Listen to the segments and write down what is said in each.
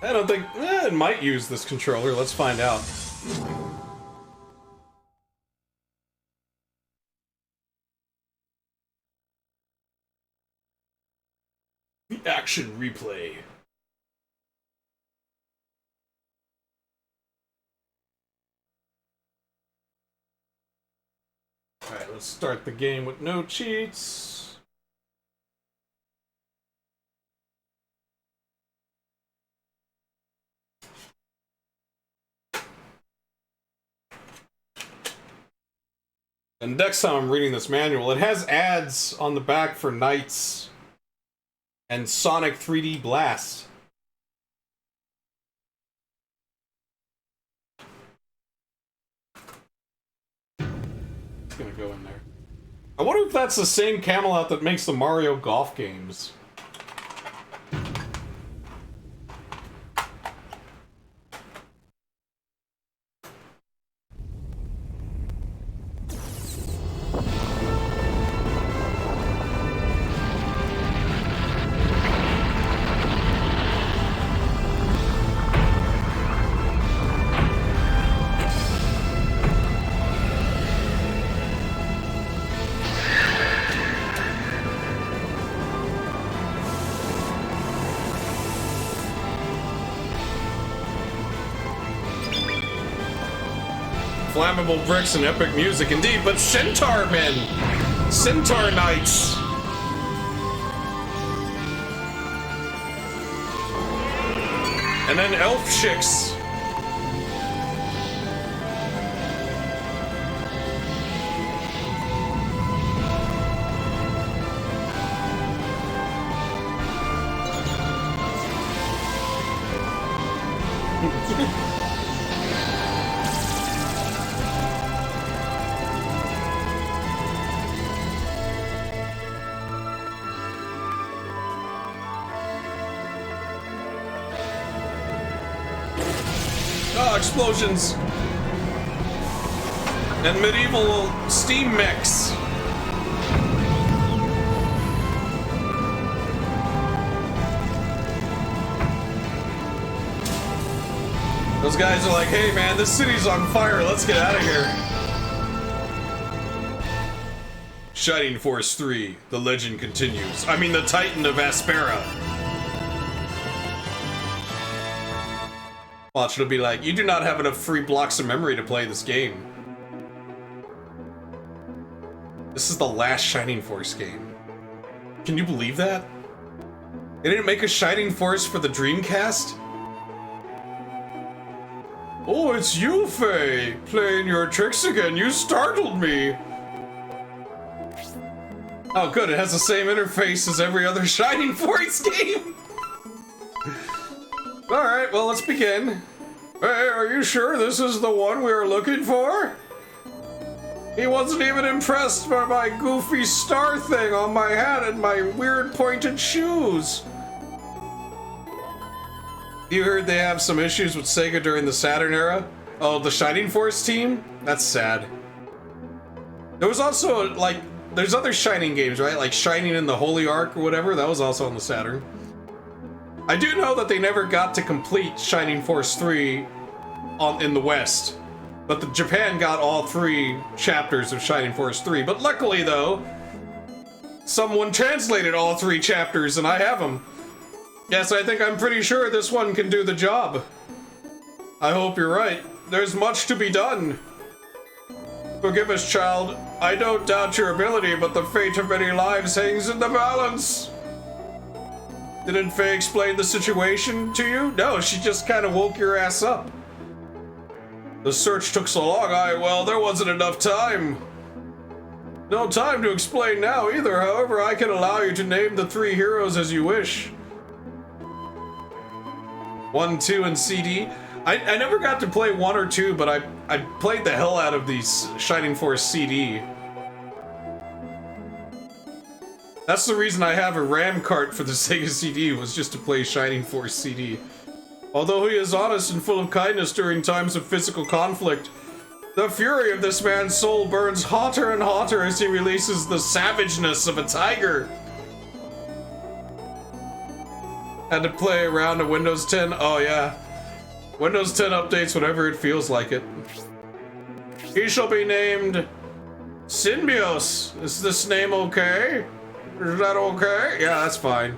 I don't think... it might use this controller. Let's find out. The action replay. Alright, let's start the game with no cheats. And next time I'm reading this manual, it has ads on the back for Knights and Sonic 3D Blast. It's gonna go in there. I wonder if that's the same Camelot that makes the Mario Golf games. Flammable bricks and epic music indeed, but Centaur men! Centaur Knights! And then elf chicks! Explosions and medieval steam mechs. Those guys are like, hey man, this city's on fire, let's get out of here. Shining Force 3, the legend continues. I mean the Titan of Aspera. Watch, it'll be like, you do not have enough free blocks of memory to play this game. This is the last Shining Force game. Can you believe that? They didn't make a Shining Force for the Dreamcast? Oh, it's you, Faye! Playing your tricks again, you startled me! Oh good, it has the same interface as every other Shining Force game! Alright, well, let's begin. Hey, are you sure this is the one we are looking for? He wasn't even impressed by my goofy star thing on my hat and my weird pointed shoes. You heard they have some issues with Sega during the Saturn era? Oh, the Shining Force team? That's sad. There was also, like, there's other Shining games, right? Like Shining in the Holy Ark or whatever, that was also on the Saturn. I do know that they never got to complete Shining Force 3 in the West, but Japan got all 3 chapters of Shining Force 3. But luckily, though, someone translated all 3 chapters, and I have them. Yes, I'm pretty sure this one can do the job. I hope you're right. There's much to be done. Forgive us, child. I don't doubt your ability, but the fate of many lives hangs in the balance. Didn't Faye explain the situation to you? No, she just kind of woke your ass up. The search took so long, well, there wasn't enough time. No time to explain now either, however, I can allow you to name the 3 heroes as you wish. 1, 2, and CD. I never got to play 1 or 2, but I played the hell out of these Shining Force CD. That's the reason I have a RAM cart for the Sega CD, was just to play Shining Force CD. Although he is honest and full of kindness during times of physical conflict, the fury of this man's soul burns hotter and hotter as he releases the savageness of a tiger. Had to play around to Windows 10. Oh yeah. Windows 10 updates whenever it feels like it. He shall be named Symbios. Is this name okay? Is that okay? Yeah, that's fine.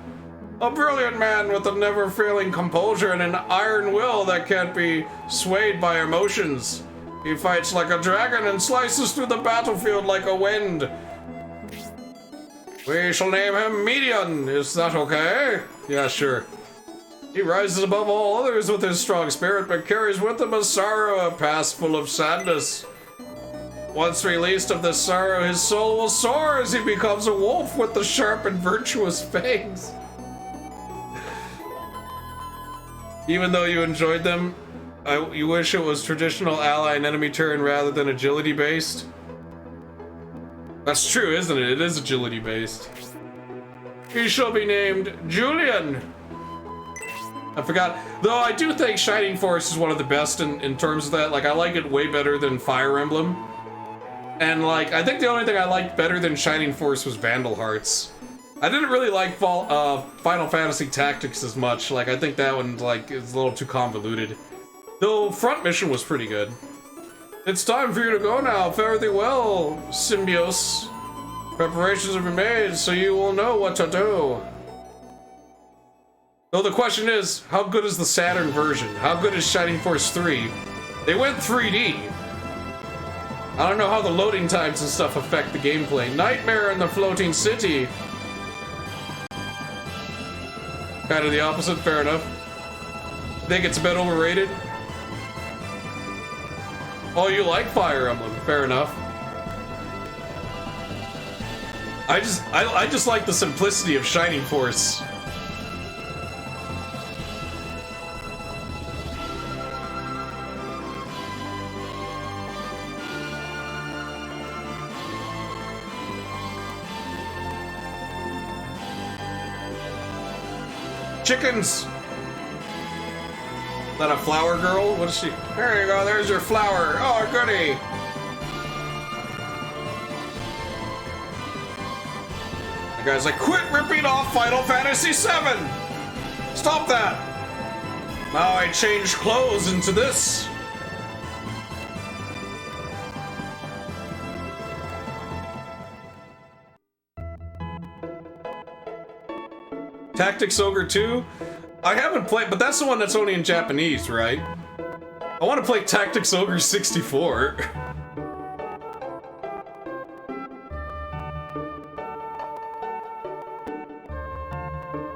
A brilliant man with a never-failing composure and an iron will that can't be swayed by emotions. He fights like a dragon and slices through the battlefield like a wind. We shall name him Median. Is that okay? Yeah, sure. He rises above all others with his strong spirit, but carries with him a sorrow, a past full of sadness. Once released of this sorrow, his soul will soar as he becomes a wolf with the sharp and virtuous fangs. Even though you enjoyed them, you wish it was traditional ally and enemy turn rather than agility based? That's true, isn't it? It is agility based. He shall be named Julian. I forgot. Though I do think Shining Force is one of the best in terms of that. Like, I like it way better than Fire Emblem. And, like, I think the only thing I liked better than Shining Force was Vandal Hearts. I didn't really like Final Fantasy Tactics as much. Like, I think that one, like, is a little too convoluted. Though Front Mission was pretty good. It's time for you to go now. Fare thee well, Symbios. Preparations have been made, so you will know what to do. Though the question is, how good is the Saturn version? How good is Shining Force 3? They went 3D. I don't know how the loading times and stuff affect the gameplay. Nightmare in the Floating City. Kind of the opposite, fair enough. Think it's a bit overrated? Oh, you like Fire Emblem, fair enough. I just like the simplicity of Shining Force. Chickens! Is that a flower girl? What is she? There you go, there's your flower. Oh, goody! The guy's like, quit ripping off Final Fantasy VII! Stop that! Now I change clothes into this. Tactics Ogre 2? I haven't played, but that's the one that's only in Japanese, right? I want to play Tactics Ogre 64.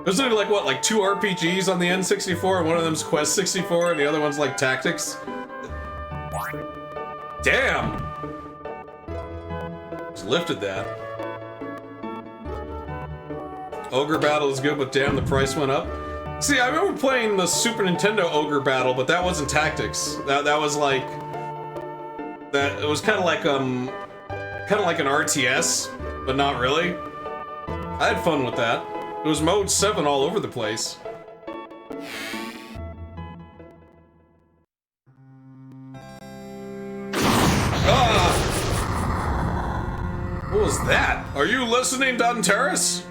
There's only like, what, like 2 RPGs on the N64, and one of them's Quest 64, and the other one's like Tactics? Damn! Just lifted that. Ogre Battle is good, but damn, the price went up. See, I remember playing the Super Nintendo Ogre Battle, but that wasn't Tactics. That was like... It was kind of like an RTS, but not really. I had fun with that. It was Mode 7 all over the place. Ah! What was that? Are you listening, Dunteris?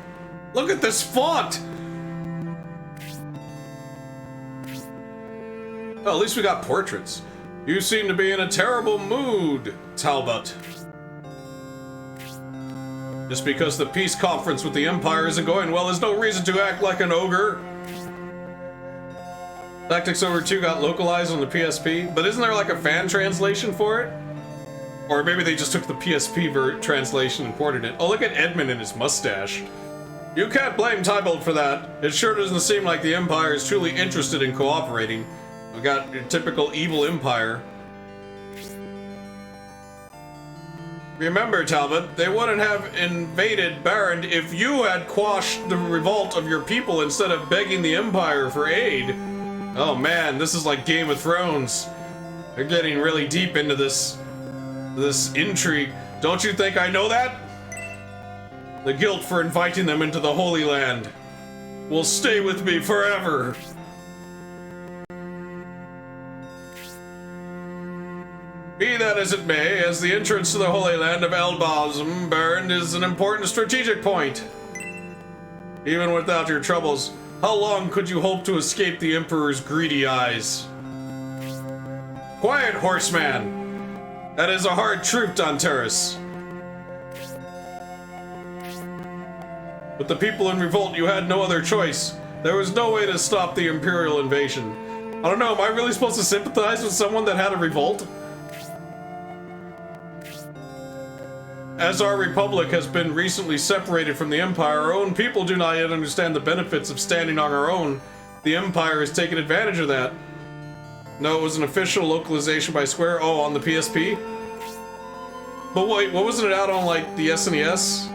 Look at this font! Well, at least we got portraits. You seem to be in a terrible mood, Talbot. Just because the peace conference with the Empire isn't going well is no reason to act like an ogre. Tactics Ogre 2 got localized on the PSP, but isn't there like a fan translation for it? Or maybe they just took the PSP translation and ported it. Oh, look at Edmund and his mustache. You can't blame Tybalt for that. It sure doesn't seem like the Empire is truly interested in cooperating. We got your typical evil Empire. Remember, Talbot, they wouldn't have invaded Baron if you had quashed the revolt of your people instead of begging the Empire for aid. Oh man, this is like Game of Thrones. They're getting really deep into this intrigue. Don't you think I know that? The guilt for inviting them into the Holy Land will stay with me forever. Be that as it may, as the entrance to the Holy Land of El Balsamo, Baron is an important strategic point. Even without your troubles, How long could you hope to escape the Emperor's greedy eyes? Quiet, horseman! That is a hard truth, Danteris. With the people in revolt, you had no other choice. There was no way to stop the Imperial invasion. I don't know, am I really supposed to sympathize with someone that had a revolt? As our republic has been recently separated from the Empire, our own people do not yet understand the benefits of standing on our own. The Empire has taken advantage of that. No, it was an official localization by Square. Oh, on the PSP? But wait, what wasn't it out on, like, the SNES?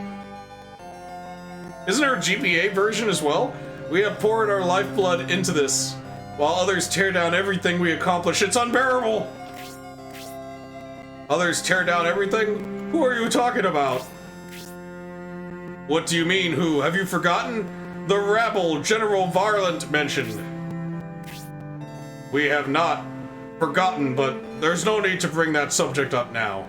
Isn't there a GBA version as well? We have poured our lifeblood into this, while others tear down everything we accomplish. It's unbearable! Others tear down everything? Who are you talking about? What do you mean, who? Have you forgotten? The rabble General Varlant mentioned. We have not forgotten, but there's no need to bring that subject up now.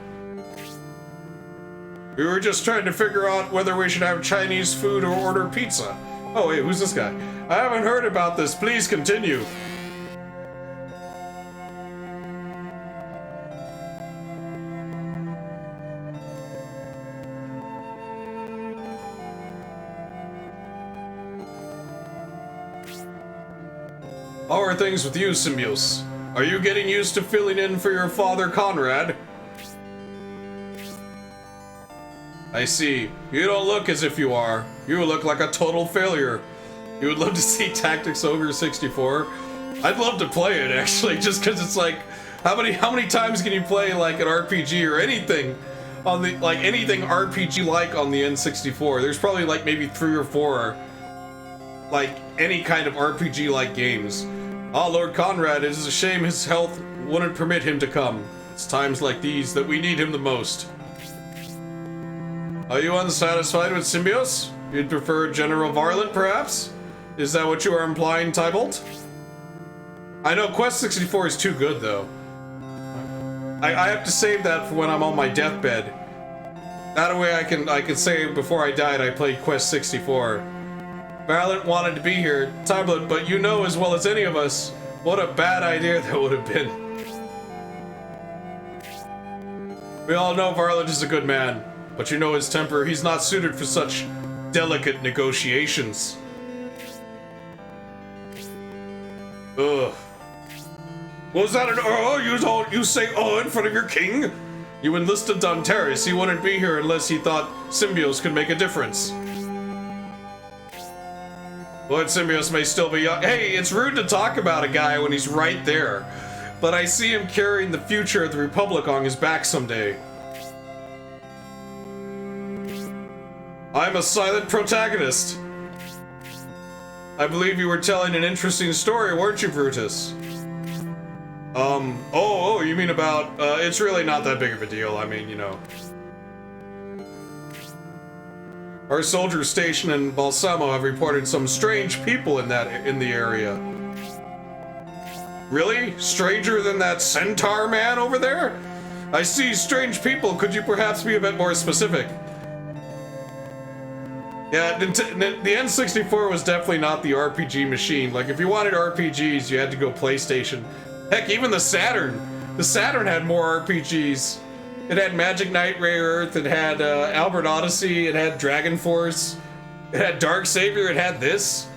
We were just trying to figure out whether we should have Chinese food or order pizza. Oh wait, who's this guy? I haven't heard about this. Please continue. How are things with you, Symbios? Are you getting used to filling in for your father, Conrad? I see. You don't look as if you are. You look like a total failure. You would love to see Tactics Ogre 64? I'd love to play it, actually, just because it's like, how many times can you play, like, an RPG or anything on the, like, anything RPG-like on the N64? There's probably, like, maybe 3 or 4, like, any kind of RPG-like games. Ah, Lord Conrad, it is a shame his health wouldn't permit him to come. It's times like these that we need him the most. Are you unsatisfied with Symbios? You'd prefer General Varlant, perhaps? Is that what you are implying, Tybalt? I know Quest 64 is too good, though. I have to save that for when I'm on my deathbed. That way I can say before I died I played Quest 64. Varlant wanted to be here, Tybalt, but you know as well as any of us what a bad idea that would have been. We all know Varlant is a good man, but you know his temper. He's not suited for such delicate negotiations. Ugh. Was that an you say in front of your king? You enlisted Danteris. He wouldn't be here unless he thought Symbios could make a difference. Lord Symbios may still be young. Hey, it's rude to talk about a guy when he's right there. But I see him carrying the future of the Republic on his back someday. I'm a silent protagonist. I believe you were telling an interesting story, weren't you, Brutus? You mean about, it's really not that big of a deal. I mean, you know. Our soldiers stationed in Balsamo have reported some strange people in the area. Really? Stranger than that centaur man over there? I see strange people. Could you perhaps be a bit more specific? Yeah, the N64 was definitely not the RPG machine. Like, if you wanted RPGs, you had to go PlayStation. Heck, even the Saturn. The Saturn had more RPGs. It had Magic Knight Ray Earth, it had Albert Odyssey, it had Dragon Force, it had Dark Savior, it had this.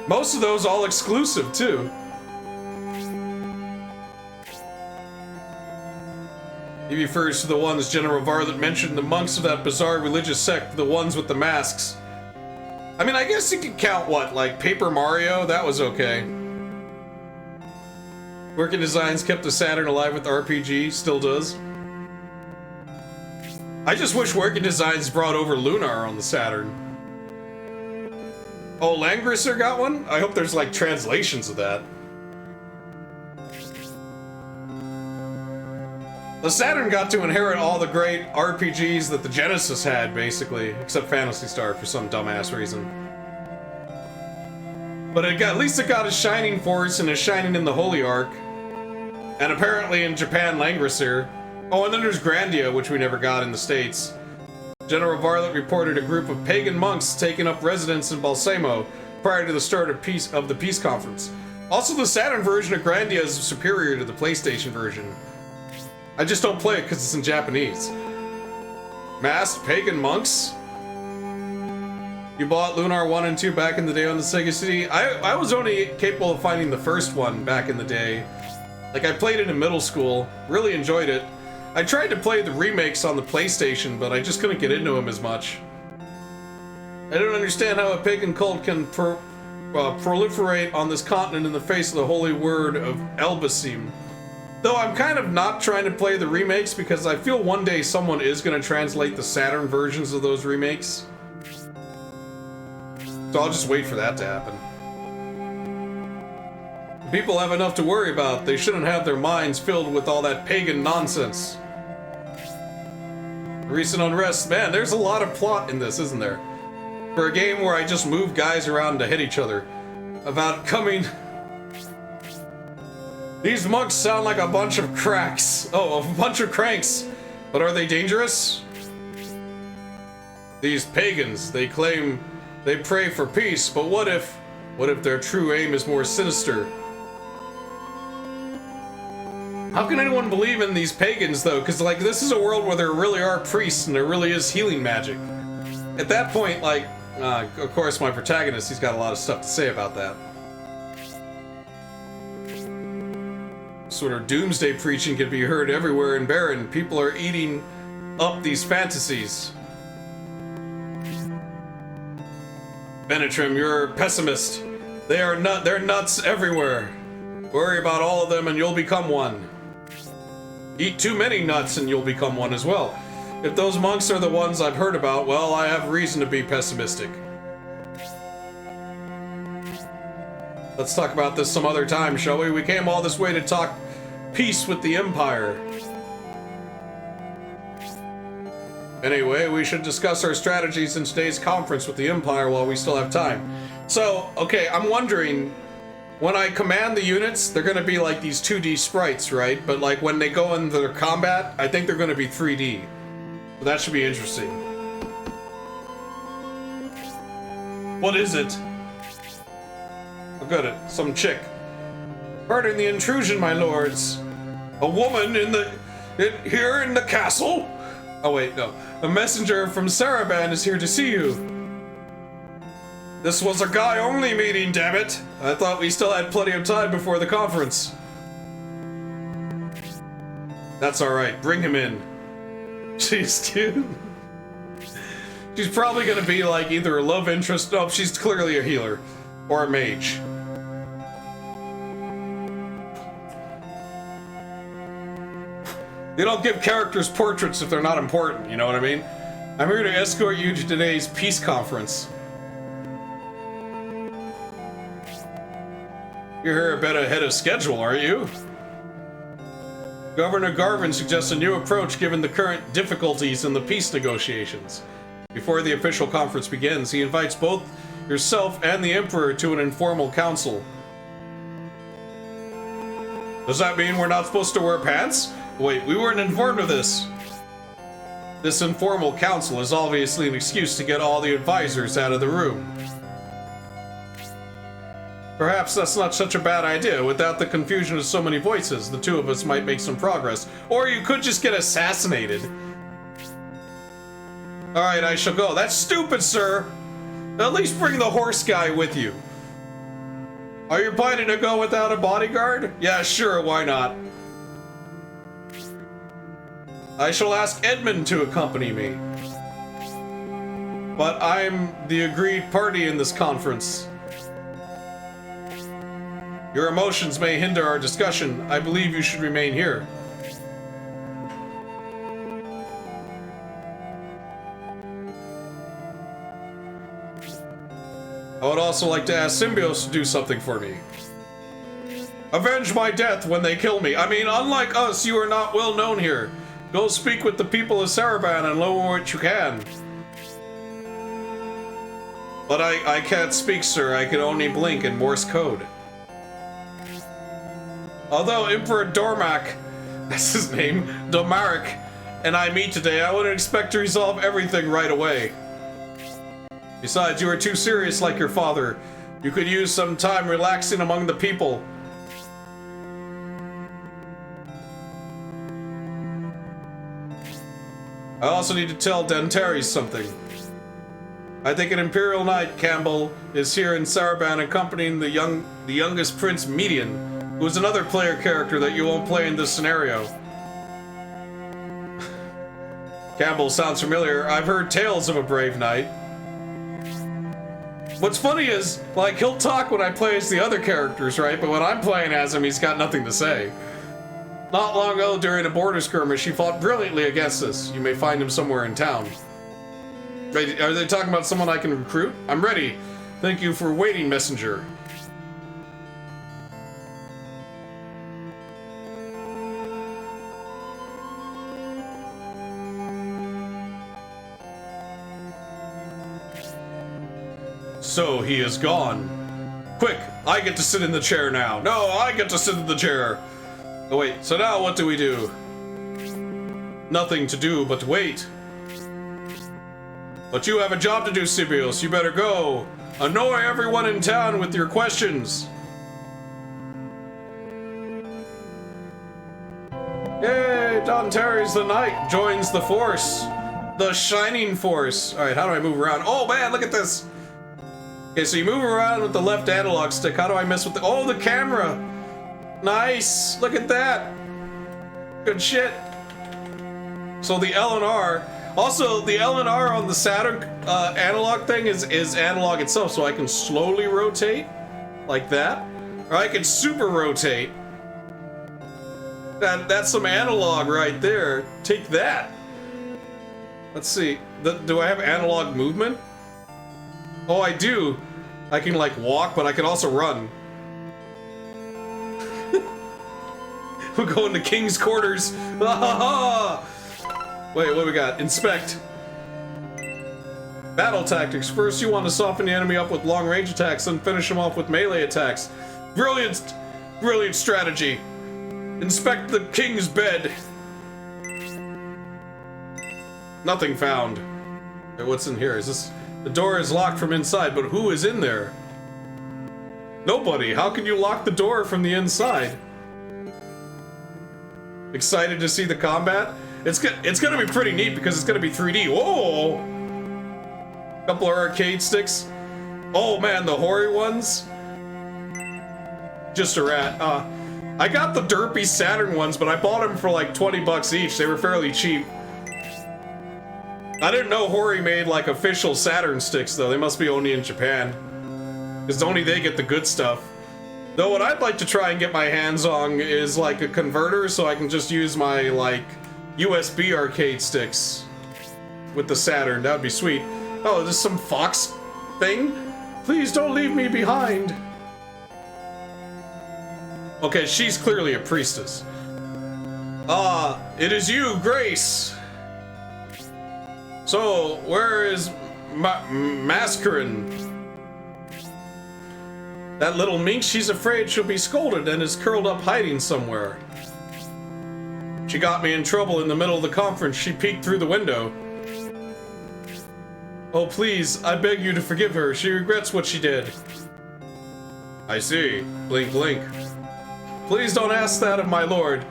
Most of those all exclusive, too. He refers to the ones General Varlant mentioned, the monks of that bizarre religious sect, the ones with the masks. I mean, I guess you could count, what, like Paper Mario? That was okay. Working Designs kept the Saturn alive with RPG, still does. I just wish Working Designs brought over Lunar on the Saturn. Oh, Langrisser got one? I hope there's, like, translations of that. The Saturn got to inherit all the great RPGs that the Genesis had, basically, except Phantasy Star for some dumbass reason. But at least it got a Shining Force and a Shining in the Holy Ark. And apparently in Japan, Langrisser. Oh, and then there's Grandia, which we never got in the States. General Varlet reported a group of pagan monks taking up residence in Balsamo prior to the start of the peace conference. Also, the Saturn version of Grandia is superior to the PlayStation version. I just don't play it because it's in Japanese. Masked pagan monks? You bought Lunar 1 and 2 back in the day on the Sega CD? I was only capable of finding the first one back in the day. Like, I played it in middle school, really enjoyed it. I tried to play the remakes on the PlayStation, but I just couldn't get into them as much. I don't understand how a pagan cult can proliferate on this continent in the face of the holy word of Elbasim. Though I'm kind of not trying to play the remakes because I feel one day someone is going to translate the Saturn versions of those remakes. So I'll just wait for that to happen. People have enough to worry about. They shouldn't have their minds filled with all that pagan nonsense. Recent unrest. Man, there's a lot of plot in this, isn't there? For a game where I just move guys around to hit each other. About coming... These monks sound like a bunch of cracks. Oh, a bunch of cranks. But are they dangerous? These pagans, they claim they pray for peace, but what if their true aim is more sinister? How can anyone believe in these pagans, though? Because, like, this is a world where there really are priests and there really is healing magic. At that point, like, of course, my protagonist, he's got a lot of stuff to say about that. Sort of doomsday preaching can be heard everywhere in Baron. People are eating up these fantasies. Benetrim, you're a pessimist. They're nuts everywhere. Worry about all of them and you'll become one. Eat too many nuts and you'll become one as well. If those monks are the ones I've heard about, well, I have reason to be pessimistic. Let's talk about this some other time, shall we? We came all this way to talk peace with the Empire. Anyway, we should discuss our strategies in today's conference with the Empire while we still have time. So, okay, I'm wondering, when I command the units, they're gonna be like these 2D sprites, right? But like when they go into their combat, I think they're gonna be 3D. So that should be interesting. What is it? Oh, good, some chick. Pardon the intrusion, my lords. A woman here in the castle? Oh wait, no. A messenger from Sarabande is here to see you. This was a guy-only meeting, damn it! I thought we still had plenty of time before the conference. That's alright, bring him in. She's cute. She's probably gonna be like either a love interest. No, she's clearly a healer. Or a mage. They don't give characters portraits if they're not important, you know what I mean? I'm here to escort you to today's peace conference. You're here a bit ahead of schedule, are you? Governor Garvin suggests a new approach given the current difficulties in the peace negotiations. Before the official conference begins, he invites both yourself and the Emperor to an informal council. Does that mean we're not supposed to wear pants? Wait, we weren't informed of this. This informal council is obviously an excuse to get all the advisors out of the room. Perhaps that's not such a bad idea. Without the confusion of so many voices, the two of us might make some progress. Or you could just get assassinated. Alright, I shall go. That's stupid, sir! At least bring the horse guy with you. Are you planning to go without a bodyguard? Yeah, sure, why not? I shall ask Edmund to accompany me. But I'm the agreed party in this conference. Your emotions may hinder our discussion. I believe you should remain here. I would also like to ask Symbios to do something for me. Avenge my death when they kill me. I mean, unlike us, you are not well known here. Go speak with the people of Sarabande and learn what you can. But I can't speak, sir. I can only blink in Morse code. Although Emperor Dormak, that's his name, Domaric, and I meet today, I wouldn't expect to resolve everything right away. Besides, you are too serious like your father. You could use some time relaxing among the people. I also need to tell Danteri something. I think an Imperial Knight, Campbell, is here in Sarabande accompanying the youngest Prince Median, who is another player character that you won't play in this scenario. Campbell sounds familiar. I've heard tales of a brave knight. What's funny is, like, he'll talk when I play as the other characters, right? But when I'm playing as him, he's got nothing to say. Not long ago, during a border skirmish, he fought brilliantly against us. You may find him somewhere in town. Wait, are they talking about someone I can recruit? I'm ready. Thank you for waiting, messenger. So he is gone. Quick, I get to sit in the chair now. No, I get to sit in the chair. Oh wait, so now what do we do? Nothing to do but wait. But you have a job to do, Sibios. You better go. Annoy everyone in town with your questions. Yay, Dantari's the knight joins the force. The shining force. Alright, how do I move around? Oh man, look at this. Okay, so you move around with the left analog stick. How do I mess with the... Oh, the camera. Nice. Look at that. Good shit. So the L and R... Also, the L and R on the Saturn analog thing is analog itself, so I can slowly rotate, like that. Or I can super rotate. That's some analog right there. Take that. Let's see. Do I have analog movement? Oh, I do. I can, like, walk, but I can also run. We're going to King's Quarters. Wait, what do we got? Inspect. Battle tactics. First, you want to soften the enemy up with long-range attacks, then finish them off with melee attacks. Brilliant strategy. Inspect the king's bed. Nothing found. Wait, what's in here? Is this... The door is locked from inside, but who is in there? Nobody. How can you lock the door from the inside? Excited to see the combat? It's gonna be pretty neat because it's gonna be 3D. Whoa! Couple of arcade sticks. Oh man, the hoary ones. Just a rat. I got the derpy Saturn ones, but I bought them for like 20 bucks each. They were fairly cheap. I didn't know Hori made like official Saturn sticks though. They must be only in Japan. Because only they get the good stuff. Though what I'd like to try and get my hands on is like a converter so I can just use my like USB arcade sticks with the Saturn. That would be sweet. Oh, there's some fox thing? Please don't leave me behind. Okay, she's clearly a priestess. It is you, Grace. So, where is Mascarin? That little mink, she's afraid she'll be scolded and is curled up hiding somewhere. She got me in trouble in the middle of the conference. She peeked through the window. Oh, please, I beg you to forgive her. She regrets what she did. I see. Blink, blink. Please don't ask that of my lord.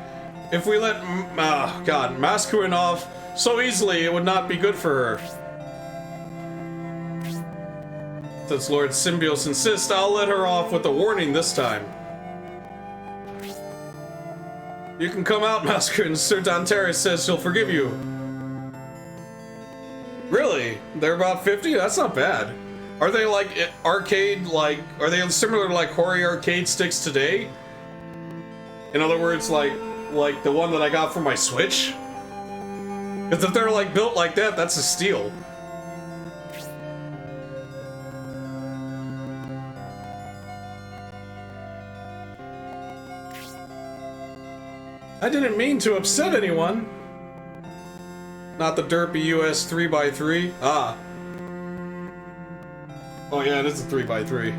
If we let Mascarin off so easily, it would not be good for her. Since Lord Symbios insists, I'll let her off with a warning this time. You can come out, Mascarin. Sir Danteri says he'll forgive you. Really? They're about 50? That's not bad. Are they like arcade, like, are they similar to like Hori arcade sticks today? In other words, like the one that I got for my Switch? Because if they're like built like that, that's a steal. I didn't mean to upset anyone. Not the derpy US 3x3. Ah. Oh yeah, it is a 3x3.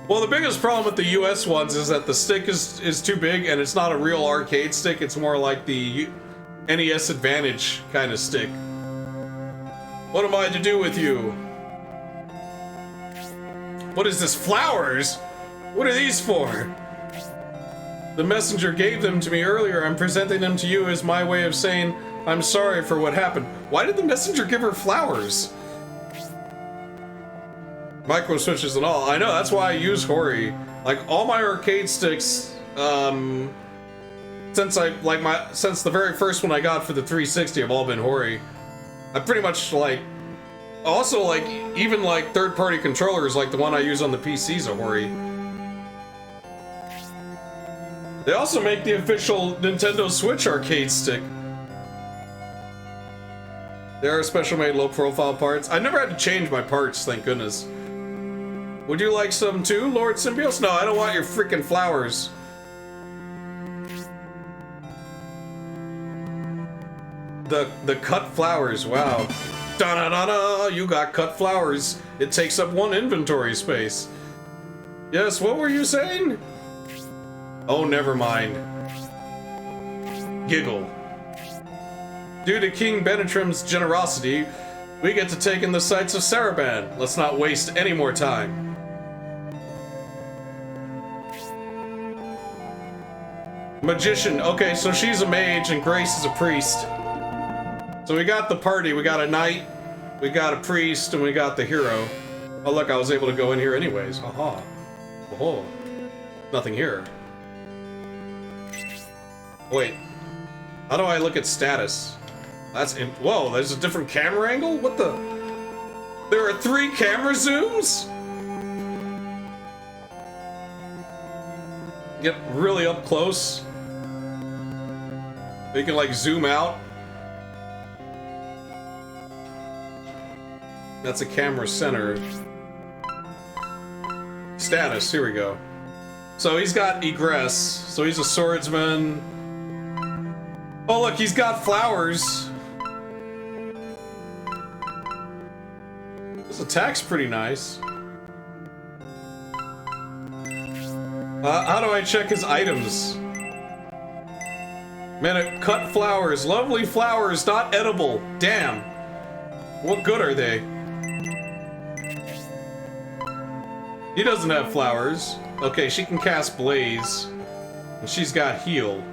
Well, the biggest problem with the US ones is that the stick is too big and it's not a real arcade stick. It's more like the NES Advantage kind of stick. What am I to do with you? What is this? Flowers? What are these for? The messenger gave them to me earlier. I'm presenting them to you as my way of saying I'm sorry for what happened. Why did the messenger give her flowers? Micro switches and all. I know, that's why I use Hori. Like, all my arcade sticks, since the very first one I got for the 360 have all been Hori. I pretty much, like, also, like, even, like, third-party controllers, like the one I use on the PC's a Hori. They also make the official Nintendo Switch arcade stick. There are special-made low-profile parts. I never had to change my parts, thank goodness. Would you like some too, Lord Symbios? No, I don't want your freaking flowers. The cut flowers, wow. Da-da-da-da, you got cut flowers. It takes up 1 inventory space. Yes, what were you saying? Oh, never mind. Giggle. Due to King Benetrim's generosity, we get to take in the sights of Sarabande. Let's not waste any more time. Magician. Okay, so she's a mage and Grace is a priest. So we got the party. We got a knight, we got a priest, and we got the hero. Oh look, I was able to go in here anyways. Aha. Oh, nothing here. Wait. How do I look at status? That's in. Whoa, there's a different camera angle? What the? There are 3 camera zooms? Get really up close. You can like zoom out. That's a camera center. Status, here we go. So he's got egress, so he's a swordsman. Oh look, he's got flowers. This attack's pretty nice. How do I check his items? Man, cut flowers. Lovely flowers, not edible. Damn. What good are they? He doesn't have flowers. Okay, she can cast Blaze. And she's got heal.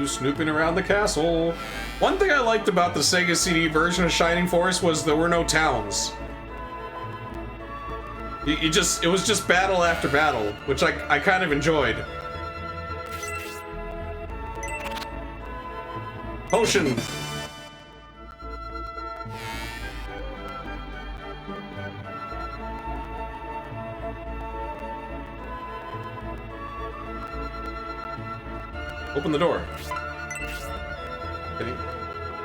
Snooping around the castle. One thing I liked about the Sega CD version of Shining Force was there were no towns. It was just battle after battle, which I kind of enjoyed. Potion. Open the door.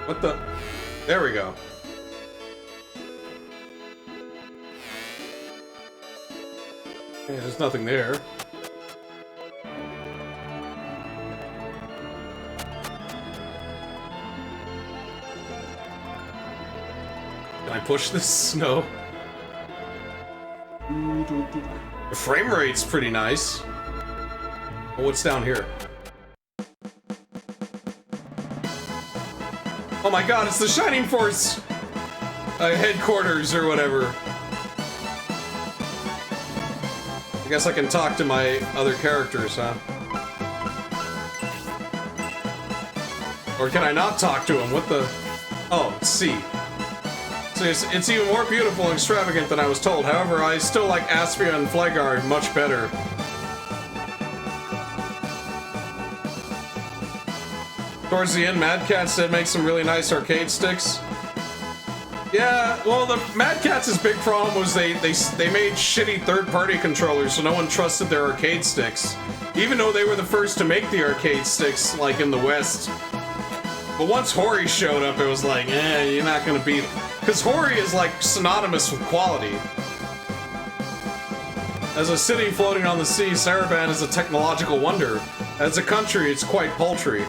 What the? There we go. Yeah, there's nothing there. Can I push this? No. The frame rate's pretty nice. Oh, what's down here? Oh my god, it's the Shining Force headquarters or whatever. I guess I can talk to my other characters, huh? Or can I not talk to them? What the? Oh, it's C. So it's even more beautiful and extravagant than I was told. However, I still like Aspia and Flaggard much better. Towards the end, Mad Catz did make some really nice arcade sticks. Yeah, well, the Mad Catz's big problem was they made shitty third-party controllers, so no one trusted their arcade sticks. Even though they were the first to make the arcade sticks, like, in the West. But once Hori showed up, it was like, you're not gonna beat it. Because Hori is, like, synonymous with quality. As a city floating on the sea, Sarabande is a technological wonder. As a country, it's quite paltry.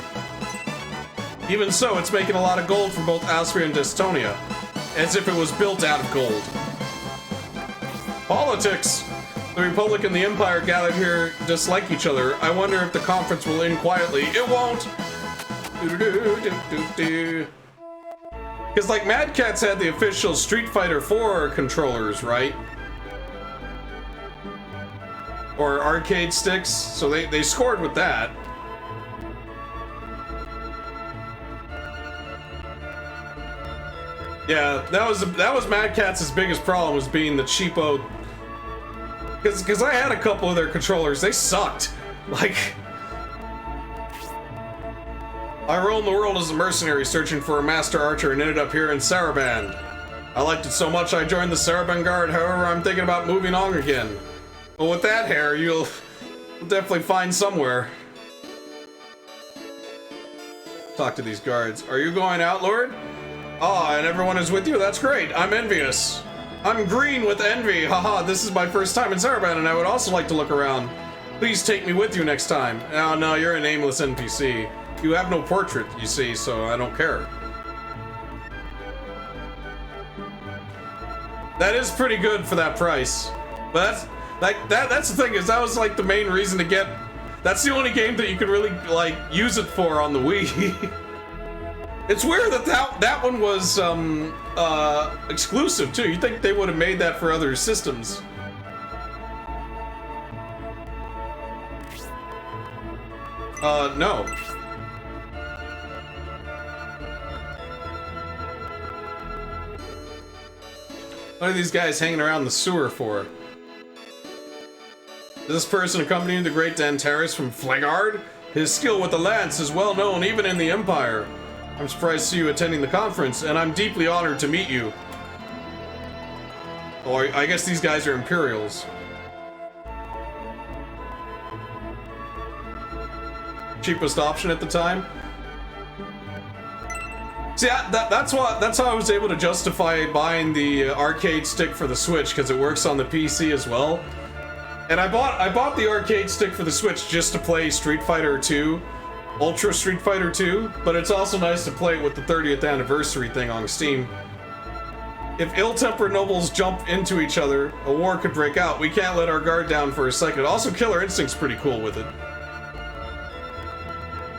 Even so, it's making a lot of gold for both Aspia and Dystonia, as if it was built out of gold. Politics! The Republic and the Empire gathered here dislike each other. I wonder if the conference will end quietly. It won't! Because, like, Mad Catz had the official Street Fighter 4 controllers, right? Or arcade sticks, so they scored with that. Yeah, that was Mad Catz's biggest problem, was being the cheapo. Because I had a couple of their controllers, they sucked. Like, I roamed the world as a mercenary searching for a master archer and ended up here in Sarabande. I liked it so much I joined the Sarabande Guard, however I'm thinking about moving on again. Well, with that hair, you'll definitely find somewhere. Talk to these guards. Are you going out, Lord? Ah, and everyone is with you? That's great. I'm envious. I'm green with envy. Haha, this is my first time in Sarabande, and I would also like to look around. Please take me with you next time. Oh, no, you're a nameless NPC. You have no portrait, you see, so I don't care. That is pretty good for that price. But that's the thing, is that was like the main reason to get... That's the only game that you could really, like, use it for on the Wii. It's weird that that one was exclusive too. You'd think they would have made that for other systems. No. What are these guys hanging around the sewer for? This person accompanying the great Dantaris from Flegard? His skill with the lance is well known even in the Empire. I'm surprised to see you attending the conference, and I'm deeply honored to meet you. Oh, I guess these guys are Imperials. Cheapest option at the time. See, that's how I was able to justify buying the arcade stick for the Switch, because it works on the PC as well. And I bought the arcade stick for the Switch just to play Street Fighter 2. Ultra Street Fighter 2, but it's also nice to play it with the 30th anniversary thing on Steam. If ill-tempered nobles jump into each other, a war could break out. We can't let our guard down for a second. Also, Killer Instinct's pretty cool with it.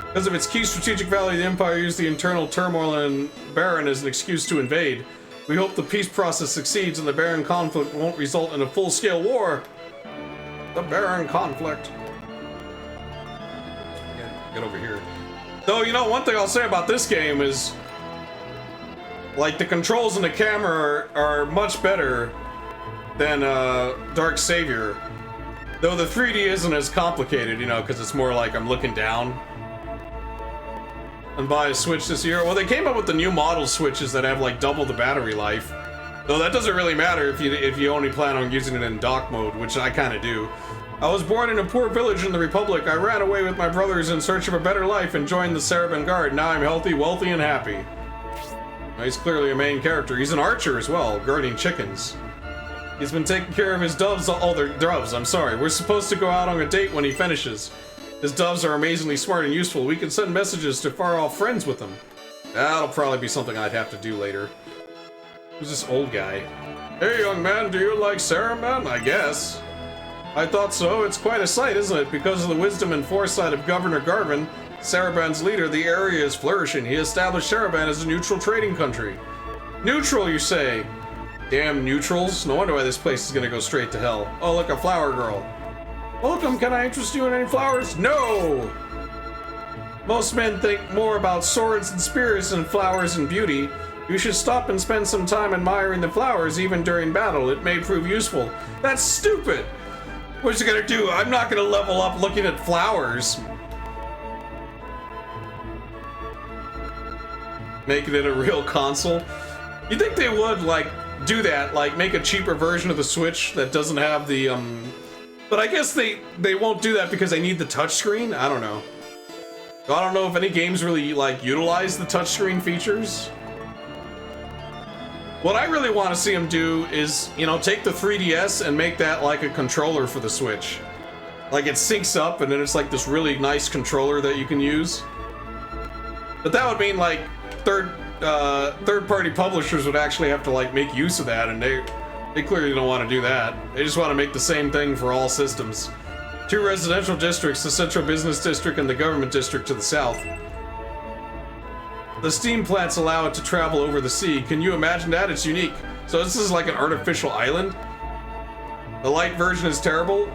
Because of its key strategic value, the Empire used the internal turmoil in Baron as an excuse to invade. We hope the peace process succeeds and the Baron conflict won't result in a full-scale war. The Baron conflict. Get over here. Though, you know, one thing I'll say about this game is, like, the controls and the camera are much better than Dark Savior. Though the 3D isn't as complicated, you know, because it's more like I'm looking down. And buy a Switch this year. Well, they came up with the new model Switches that have like double the battery life. Though that doesn't really matter if you only plan on using it in dock mode, which I kind of do. I was born in a poor village in the Republic. I ran away with my brothers in search of a better life and joined the Sarabande Guard. Now I'm healthy, wealthy, and happy. He's clearly a main character. He's an archer as well, guarding chickens. He's been taking care of his doves, their doves, I'm sorry. We're supposed to go out on a date when he finishes. His doves are amazingly smart and useful. We can send messages to far-off friends with them. That'll probably be something I'd have to do later. Who's this old guy? Hey, young man, do you like Sarabande? I guess. I thought so. It's quite a sight, isn't it? Because of the wisdom and foresight of Governor Garvin, Sarabande's leader, the area is flourishing. He established Sarabande as a neutral trading country. Neutral, you say? Damn neutrals. No wonder why this place is gonna go straight to hell. Oh, look, a flower girl. Welcome, can I interest you in any flowers? No! Most men think more about swords and spears than flowers and beauty. You should stop and spend some time admiring the flowers, even during battle. It may prove useful. That's stupid! What's it gonna do? I'm not gonna level up looking at flowers. Making it a real console. You think they would, like, do that, like, make a cheaper version of the Switch that doesn't have the, But I guess they won't do that because they need the touchscreen? I don't know. I don't know if any games really, like, utilize the touchscreen features. What I really want to see them do is, you know, take the 3DS and make that like a controller for the Switch. Like, it syncs up and then it's like this really nice controller that you can use. But that would mean, third-party publishers would actually have to, like, make use of that, and They clearly don't want to do that. They just want to make the same thing for all systems. 2 residential districts, the Central Business District and the Government District to the south. The steam plants allow it to travel over the sea. Can you imagine that? It's unique. So this is like an artificial island. The light version is terrible.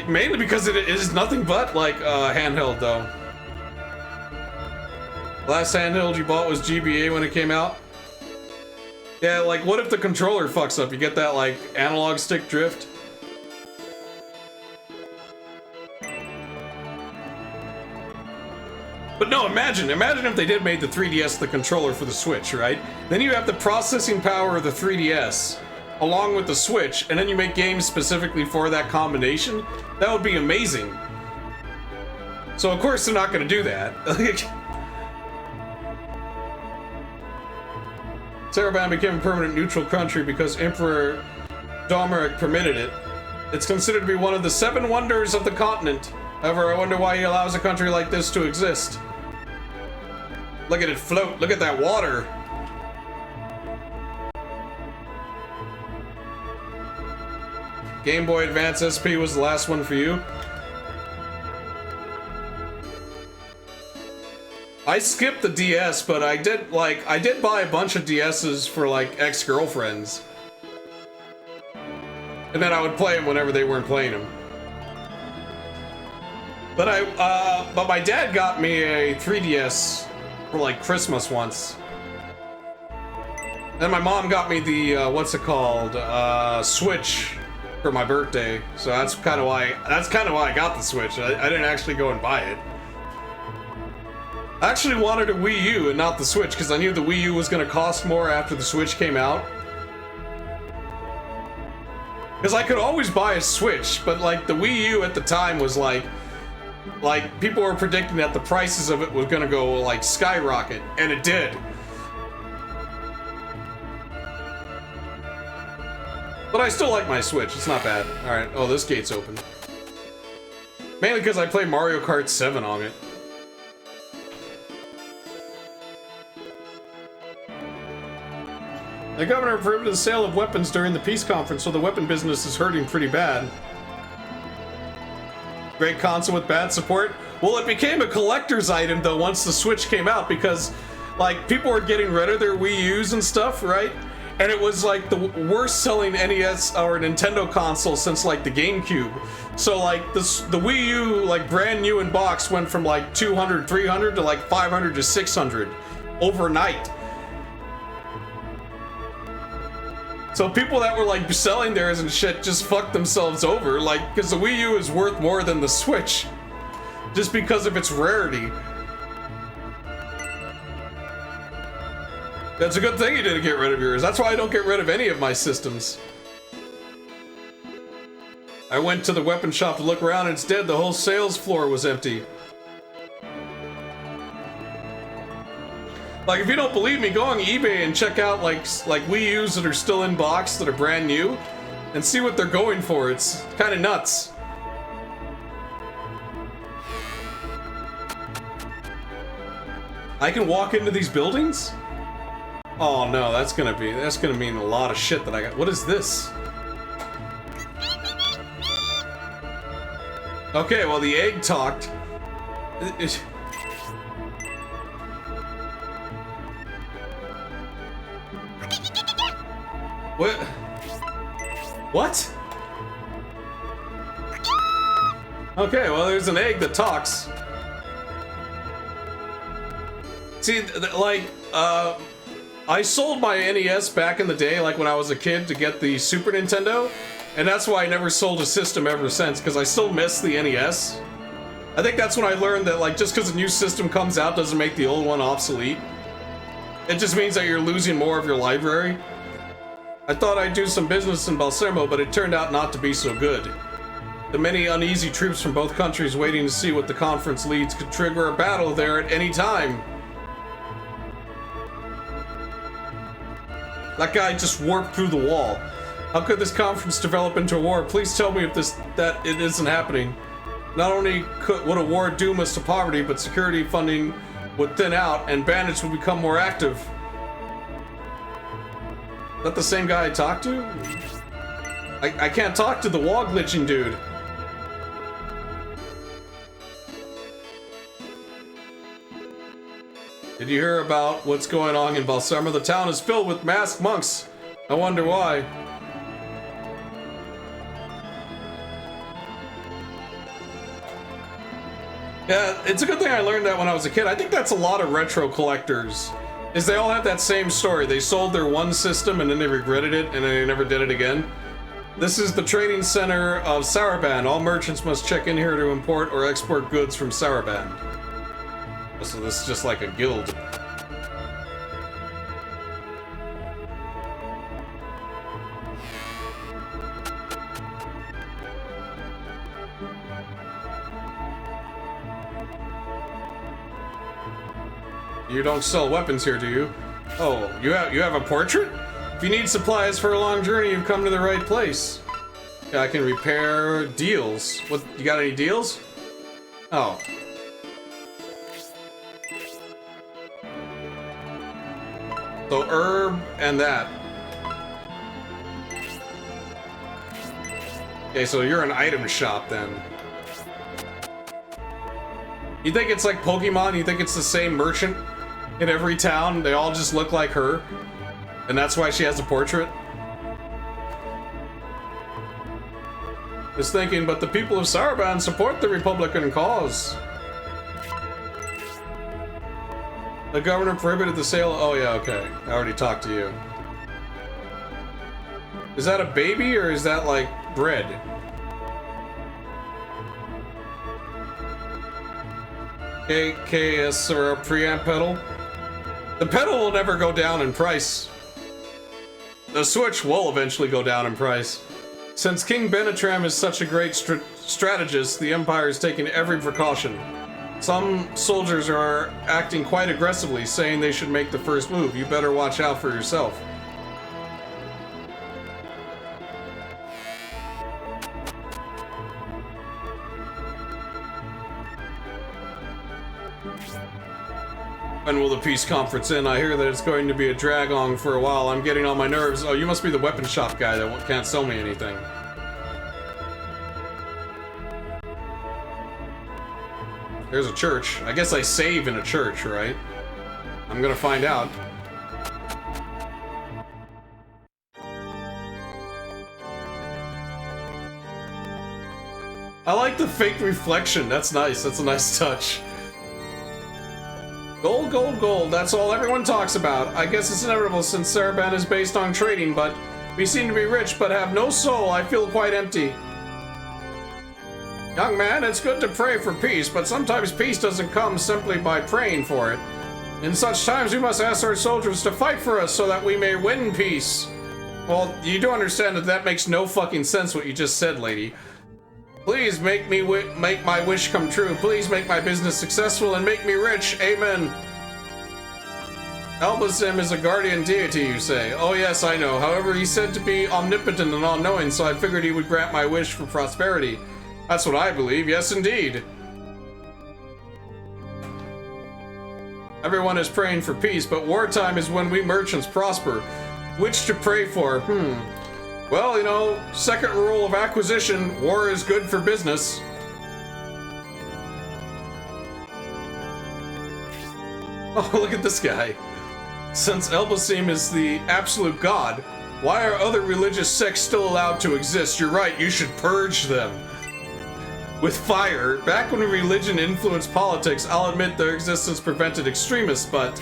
Mainly because it is nothing but like handheld though. Last handheld you bought was GBA when it came out. Yeah, like what if the controller fucks up? You get that like analog stick drift? But no, imagine if they did made the 3DS the controller for the Switch, right? Then you have the processing power of the 3DS along with the Switch, and then you make games specifically for that combination. That would be amazing. So of course they're not going to do that. Sarabande became a permanent neutral country because Emperor Domeric permitted it. It's considered to be one of the 7 wonders of the continent. However, I wonder why he allows a country like this to exist. Look at it float. Look at that water. Game Boy Advance SP was the last one for you. I skipped the DS, but I did buy a bunch of DSs for like ex-girlfriends. And then I would play them whenever they weren't playing them. But but my dad got me a 3DS for like Christmas once. And my mom got me the what's it called? Switch for my birthday. So that's kind of why I got the Switch. I didn't actually go and buy it. I actually wanted a Wii U and not the Switch because I knew the Wii U was going to cost more after the Switch came out. Because I could always buy a Switch, but like the Wii U at the time was like people were predicting that the prices of it was going to go like skyrocket, and it did. But I still like my Switch, it's not bad. Alright, oh, this gate's open. Mainly because I play Mario Kart 7 on it. The governor approved the sale of weapons during the peace conference, so the weapon business is hurting pretty bad. Great console with bad support? Well, it became a collector's item, though, once the Switch came out, because, like, people were getting rid of their Wii U's and stuff, right? And it was, like, the worst-selling NES or Nintendo console since, like, the GameCube. So, like, the Wii U, like, brand new in box went from, like, 200, 300 to, like, 500 to 600 overnight. So people that were like selling theirs and shit just fucked themselves over, like, because the Wii U is worth more than the Switch, just because of its rarity. That's a good thing you didn't get rid of yours. That's why I don't get rid of any of my systems. I went to the weapon shop to look around and instead the whole sales floor was empty. Like, if you don't believe me, go on eBay and check out, like Wii U's that are still in box, that are brand new, and see what they're going for. It's kind of nuts. I can walk into these buildings? Oh no, that's gonna mean a lot of shit that I got. What is this? Okay, well, the egg talked. What? What? Okay, well, there's an egg that talks. See, like, I sold my NES back in the day, like when I was a kid, to get the Super Nintendo, and that's why I never sold a system ever since, because I still miss the NES. I think that's when I learned that, like, just because a new system comes out doesn't make the old one obsolete. It just means that you're losing more of your library. I thought I'd do some business in Balsamo, but it turned out not to be so good. The many uneasy troops from both countries waiting to see what the conference leads could trigger a battle there at any time. That guy just warped through the wall. How could this conference develop into a war? Please tell me if that it isn't happening. Not only would a war doom us to poverty, but security funding would thin out and bandits would become more active. Is that the same guy I talked to? I can't talk to the wall glitching dude. Did you hear about what's going on in Balsamo? The town is filled with masked monks. I wonder why. Yeah, it's a good thing I learned that when I was a kid. I think that's a lot of retro collectors. Is they all have that same story. They sold their one system and then they regretted it and then they never did it again. This is the trading center of Sarabande. All merchants must check in here to import or export goods from Sarabande. So this is just like a guild. You don't sell weapons here, do you? Oh, you have a portrait? If you need supplies for a long journey, you've come to the right place. Yeah, I can repair deals. What, you got any deals? Oh. So herb and that. Okay, so you're an item shop then. You think it's like Pokemon? You think it's the same merchant in every town? They all just look like her? And that's why she has a portrait? Just thinking, but the people of Sarabande support the Republican cause. The governor prohibited the sale. Oh yeah, okay. I already talked to you. Is that a baby or is that like bread? KS or a preamp pedal? The pedal will never go down in price. The Switch will eventually go down in price. Since King Benetram is such a great strategist, the Empire is taking every precaution. Some soldiers are acting quite aggressively, saying they should make the first move. You better watch out for yourself. When will the peace conference end? I hear that it's going to be a drag-on for a while. I'm getting on my nerves. Oh, you must be the weapon shop guy that can't sell me anything. There's a church. I guess I save in a church, right? I'm gonna find out. I like the fake reflection. That's nice. That's a nice touch. Gold, gold, gold. That's all everyone talks about. I guess it's inevitable since Sarabande is based on trading, but we seem to be rich but have no soul. I feel quite empty. Young man, it's good to pray for peace, but sometimes peace doesn't come simply by praying for it. In such times, we must ask our soldiers to fight for us so that we may win peace. Well, you do understand that that makes no fucking sense what you just said, lady. Please make me make my wish come true. Please make my business successful and make me rich. Amen. Balsamo is a guardian deity, you say. Oh yes, I know. However, he's said to be omnipotent and all-knowing, so I figured he would grant my wish for prosperity. That's what I believe. Yes, indeed. Everyone is praying for peace, but wartime is when we merchants prosper. Which to pray for? Well, you know, second rule of acquisition, war is good for business. Oh, look at this guy. Since Balsamo is the absolute god, why are other religious sects still allowed to exist? You're right, you should purge them. With fire, back when religion influenced politics, I'll admit their existence prevented extremists, but...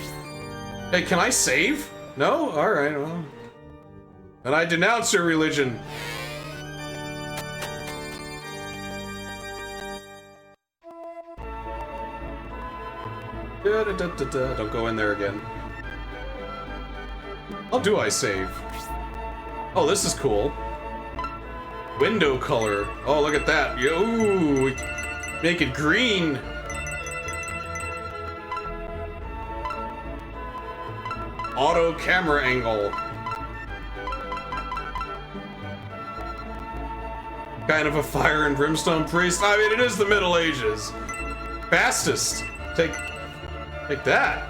Hey, can I save? No? Alright, well... And I denounce your religion. Don't go in there again. How do I save? Oh, this is cool. Window color. Oh, look at that. Ooh, make it green. Auto camera angle. Kind of a fire and brimstone priest. I mean, it is the Middle Ages. Fastest. Take that.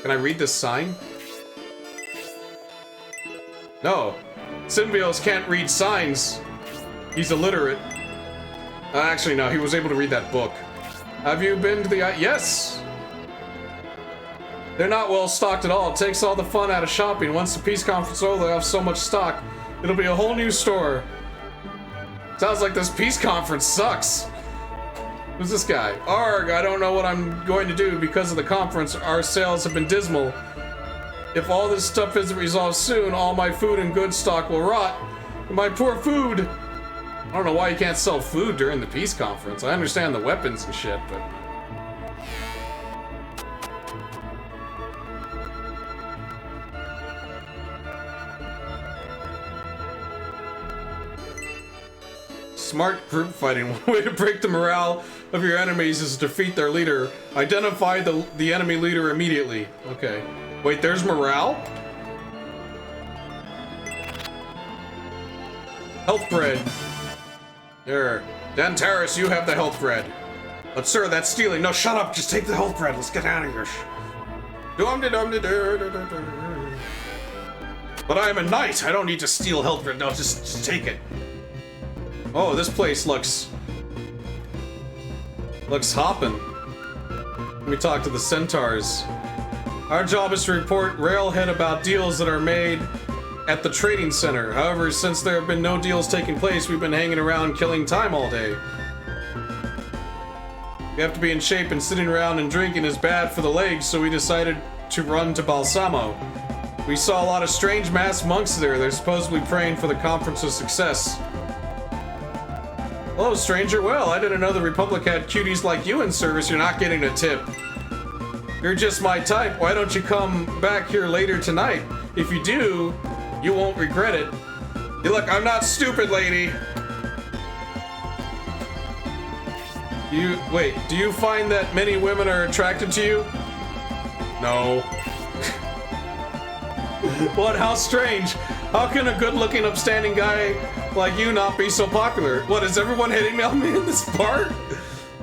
Can I read this sign? No. Symbios can't read signs. He's illiterate. Actually, no, he was able to read that book. Have you been to the... Yes! They're not well stocked at all. It takes all the fun out of shopping. Once the peace conference is over, they have so much stock. It'll be a whole new store. Sounds like this peace conference sucks. Who's this guy? Arg, I don't know what I'm going to do because of the conference. Our sales have been dismal. If all this stuff isn't resolved soon, all my food and goods stock will rot. My poor food! I don't know why you can't sell food during the peace conference. I understand the weapons and shit, but... Smart group fighting. One way to break the morale of your enemies is to defeat their leader. Identify the enemy leader immediately. Okay. Wait, there's morale? Health bread. There. Dantaris, you have the health bread. But sir, that's stealing. No, shut up. Just take the health bread. Let's get out of here. But I am a knight. I don't need to steal health bread. No, just take it. Oh, this place looks hoppin'. Let me talk to the centaurs. Our job is to report Railhead about deals that are made at the trading center. However, since there have been no deals taking place, we've been hanging around killing time all day. We have to be in shape, and sitting around and drinking is bad for the legs, so we decided to run to Balsamo. We saw a lot of strange masked monks there. They're supposedly praying for the conference's success. Hello, stranger. Well, I didn't know the Republic had cuties like you in service. You're not getting a tip. You're just my type. Why don't you come back here later tonight? If you do, you won't regret it. Hey, look, I'm not stupid, lady. Wait, do you find that many women are attracted to you? No. What? How strange. How can a good-looking, upstanding guy like you not be so popular? What, is everyone hitting on me in this bar?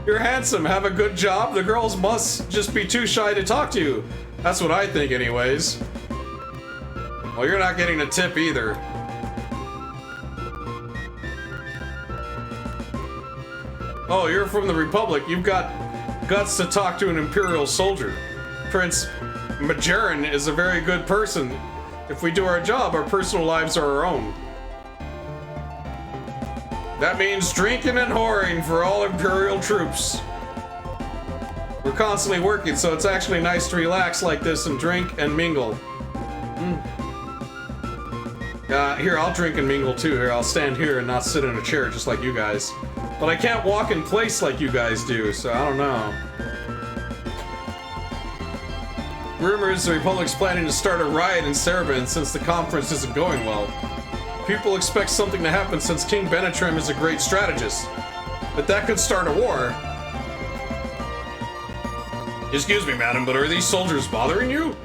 You're handsome, have a good job. The girls must just be too shy to talk to you. That's what I think anyways. Well, you're not getting a tip either. Oh, you're from the Republic. You've got guts to talk to an Imperial soldier. Prince Majoran is a very good person. If we do our job, our personal lives are our own. That means drinking and whoring for all Imperial troops. We're constantly working, so it's actually nice to relax like this and drink and mingle. Here, I'll drink and mingle too. Here, I'll stand here and not sit in a chair just like you guys. But I can't walk in place like you guys do, so I don't know. Rumors the Republic's planning to start a riot in Sarabande since the conference isn't going well. People expect something to happen since King Benetrim is a great strategist. But that could start a war. Excuse me, madam, but are these soldiers bothering you?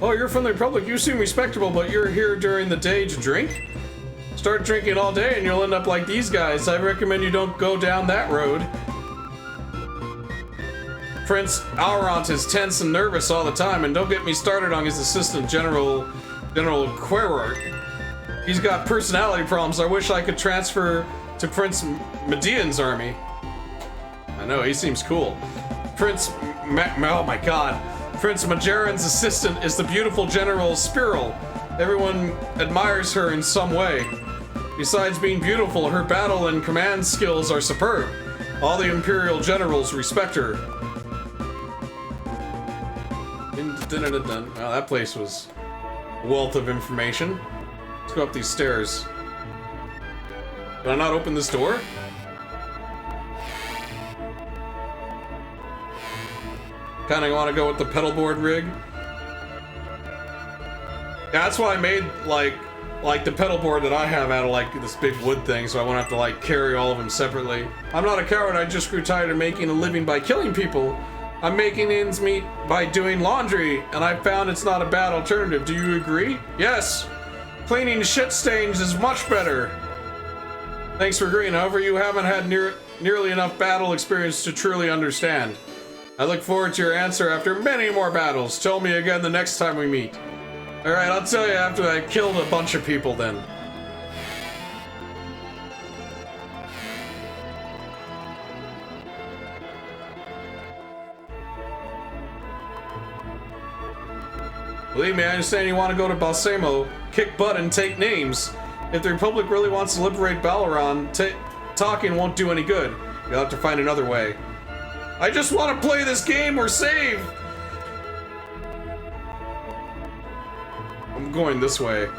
Oh, you're from the Republic. You seem respectable, but you're here during the day to drink? Start drinking all day and you'll end up like these guys. I recommend you don't go down that road. Prince Alront is tense and nervous all the time, and don't get me started on his assistant, General Querart. He's got personality problems. I wish I could transfer to Prince Median's army. I know, he seems cool. Oh my god. Prince Majoran's assistant is the beautiful General Spiral. Everyone admires her in some way. Besides being beautiful, her battle and command skills are superb. All the Imperial generals respect her. Oh, that place was a wealth of information. Let's go up these stairs. Did I not open this door? Kinda wanna go with the pedal board rig. Yeah, that's why I made like the pedal board that I have out of like this big wood thing, so I won't have to like carry all of them separately. I'm not a coward, I just grew tired of making a living by killing people. I'm making ends meet by doing laundry, and I found it's not a bad alternative. Do you agree? Yes! Cleaning shit stains is much better. Thanks for agreeing. However, you haven't had nearly enough battle experience to truly understand. I look forward to your answer after many more battles. Tell me again the next time we meet. Alright, I'll tell you after I killed a bunch of people then. Believe me, I understand you want to go to Balsamo, kick butt and take names. If the Republic really wants to liberate Balaran, talking won't do any good. You'll have to find another way. I just want to play this game or save! I'm going this way.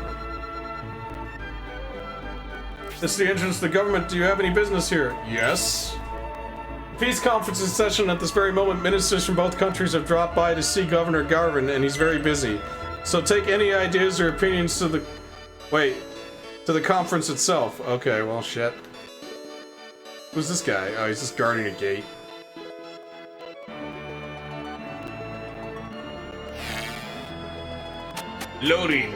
This is the entrance to the government. Do you have any business here? Yes. The peace conference is in session at this very moment. Ministers from both countries have dropped by to see Governor Garvin, and he's very busy. So take any ideas or opinions to the... Wait. To the conference itself. Okay, well, shit. Who's this guy? Oh, he's just guarding a gate. Loading.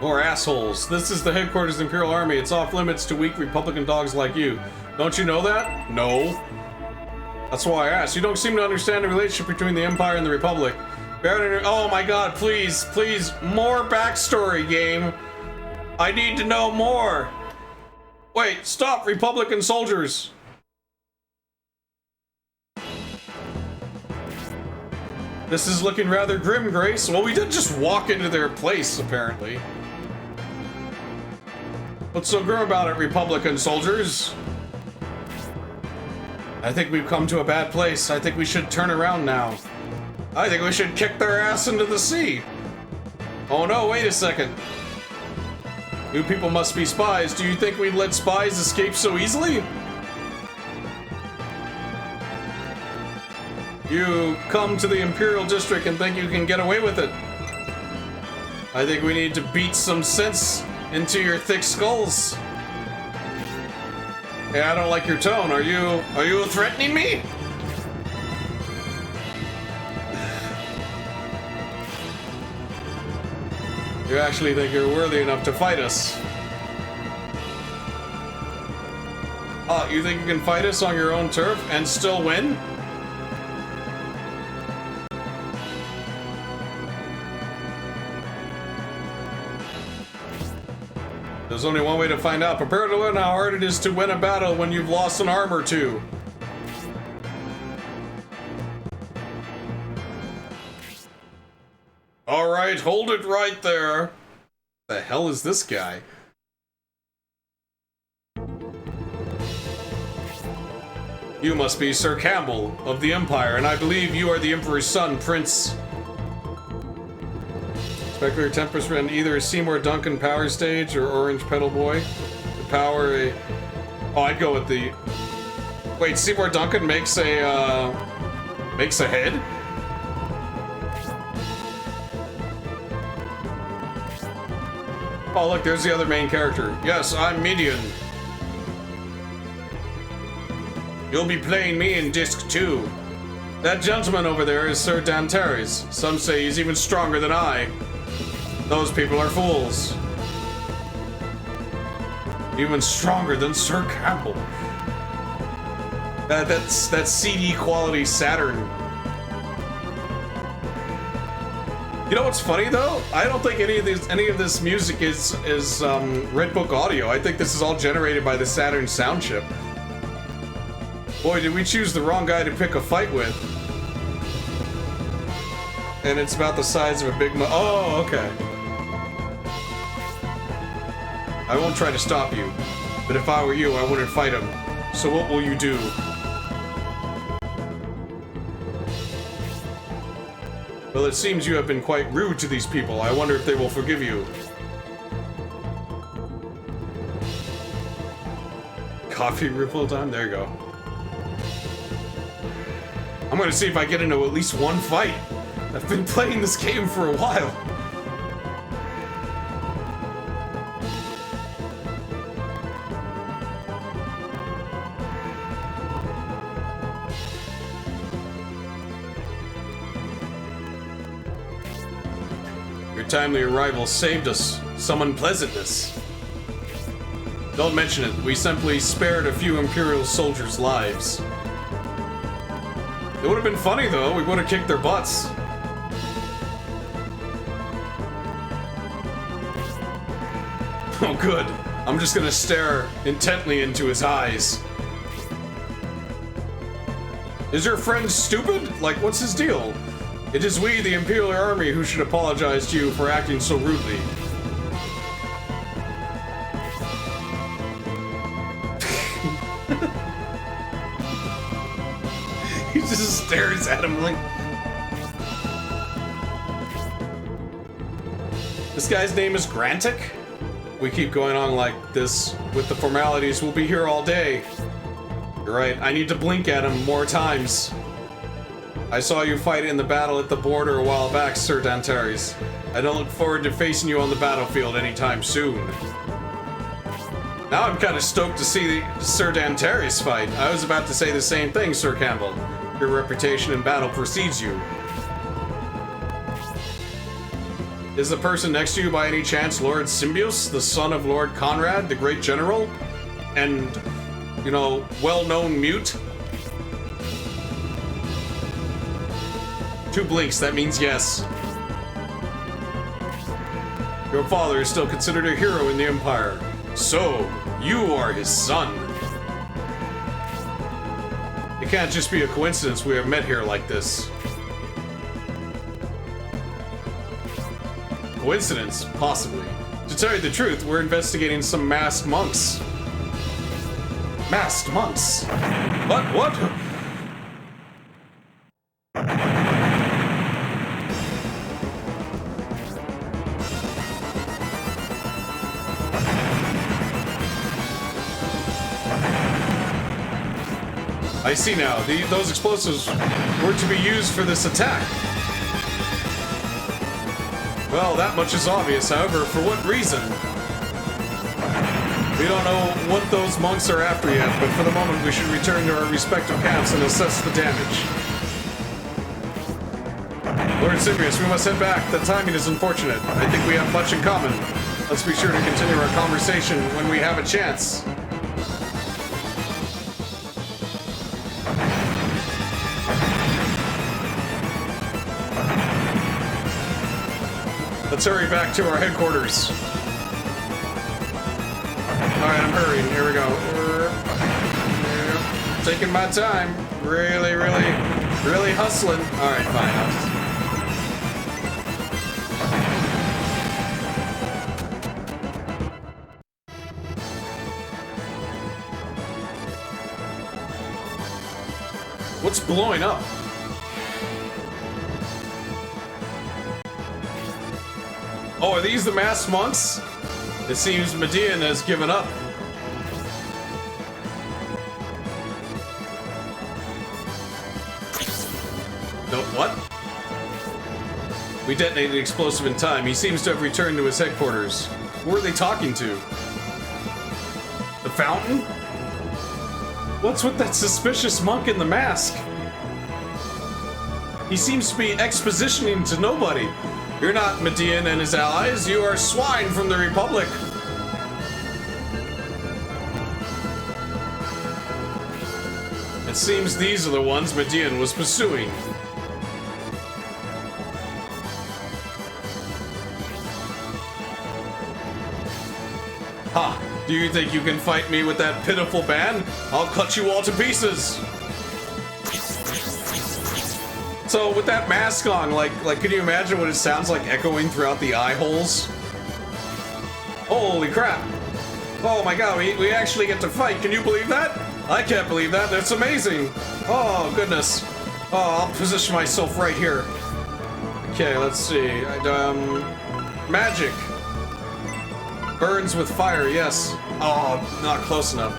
More assholes. This is the headquarters of the Imperial Army. It's off limits to weak Republican dogs like you. Don't you know that? No. That's why I asked. You don't seem to understand the relationship between the Empire and the Republic. Oh my god, please, please, more backstory, game. I need to know more. Wait, stop, Republican soldiers. This is looking rather grim, Grace. Well, we did just walk into their place, apparently. What's so grim about it, Republican soldiers? I think we've come to a bad place. I think we should turn around now. I think we should kick their ass into the sea. Oh no, wait a second. You people must be spies. Do you think we'd let spies escape so easily? You come to the Imperial District and think you can get away with it. I think we need to beat some sense into your thick skulls. Hey, I don't like your tone. Are you threatening me? You actually think you're worthy enough to fight us? Oh, you think you can fight us on your own turf and still win? There's only one way to find out. Prepare to learn how hard it is to win a battle when you've lost an arm or two. Alright, hold it right there. The hell is this guy? You must be Sir Campbell of the Empire, and I believe you are the Emperor's son, Prince. Specular Tempest ran either a Seymour Duncan Power Stage or Orange Pedal Boy. The power... Oh, I'd go with the... Wait, Seymour Duncan makes a head? Oh, look, there's the other main character. Yes, I'm Midian. You'll be playing me in Disc 2. That gentleman over there is Sir Dantares. Some say he's even stronger than I. Those people are fools. Even stronger than Sir Campbell. That's CD quality Saturn. You know what's funny though? I don't think any of this music is Red Book audio. I think this is all generated by the Saturn sound chip. Boy, did we choose the wrong guy to pick a fight with. And it's about the size of a big oh, okay. I won't try to stop you, but if I were you, I wouldn't fight him. So what will you do? Well, it seems you have been quite rude to these people. I wonder if they will forgive you. Coffee refill time? There you go. I'm gonna see if I get into at least one fight. I've been playing this game for a while. Your timely arrival saved us some unpleasantness. Don't mention it. We simply spared a few Imperial soldiers' lives. It would have been funny, though. We would have kicked their butts. Oh, good. I'm just gonna stare intently into his eyes. Is your friend stupid? Like, what's his deal? It is we, the Imperial Army, who should apologize to you for acting so rudely. He just stares at him like... This guy's name is Grantic? We keep going on like this with the formalities, we'll be here all day. You're right, I need to blink at him more times. I saw you fight in the battle at the border a while back, Sir Dantares. I don't look forward to facing you on the battlefield anytime soon. Now I'm kind of stoked to see Sir Dantares fight. I was about to say the same thing, Sir Campbell. Your reputation in battle precedes you. Is the person next to you by any chance Lord Symbios, the son of Lord Conrad, the great general? And, you know, well-known mute? 2 blinks, that means yes. Your father is still considered a hero in the Empire. So, you are his son. It can't just be a coincidence we have met here like this. Coincidence? Possibly. To tell you the truth, we're investigating some masked monks. Masked monks? What? I see now. Those explosives were to be used for this attack. Well, that much is obvious. However, for what reason? We don't know what those monks are after yet, but for the moment we should return to our respective camps and assess the damage. Lord Symbios, we must head back. The timing is unfortunate. I think we have much in common. Let's be sure to continue our conversation when we have a chance. Let's hurry back to our headquarters. Alright, I'm hurrying. Here we go. Taking my time. Really hustling. Alright, fine. What's blowing up? Oh, are these the masked monks? It seems Median has given up. No, what? We detonated the explosive in time. He seems to have returned to his headquarters. Who are they talking to? The fountain? What's with that suspicious monk in the mask? He seems to be expositioning to nobody. You're not Median and his allies. You are swine from the Republic. It seems these are the ones Median was pursuing. Ha! Do you think you can fight me with that pitiful band? I'll cut you all to pieces! So with that mask on, like, can you imagine what it sounds like echoing throughout the eye holes? Holy crap! Oh my god, we actually get to fight. Can you believe that? I can't believe that. That's amazing. Oh goodness. Oh, I'll position myself right here. Okay, let's see. Magic. Burns with fire. Yes. Oh, not close enough.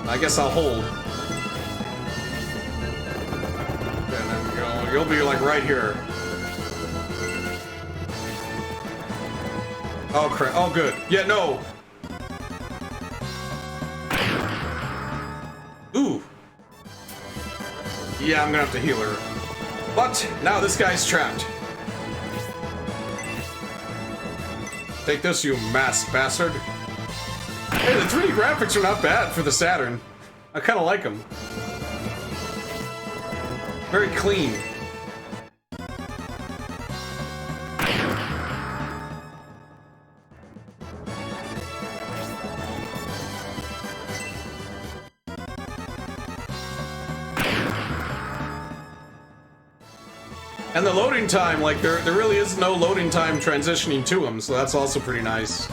I guess I'll hold. You'll be like right here. Oh crap. Oh good. Yeah, no. Ooh. Yeah, I'm gonna have to heal her. But now this guy's trapped. Take this, you masked bastard. Hey, the 3D graphics are not bad for the Saturn. I kind of like them. Very clean. And the loading time, like, there really is no loading time transitioning to them, so that's also pretty nice.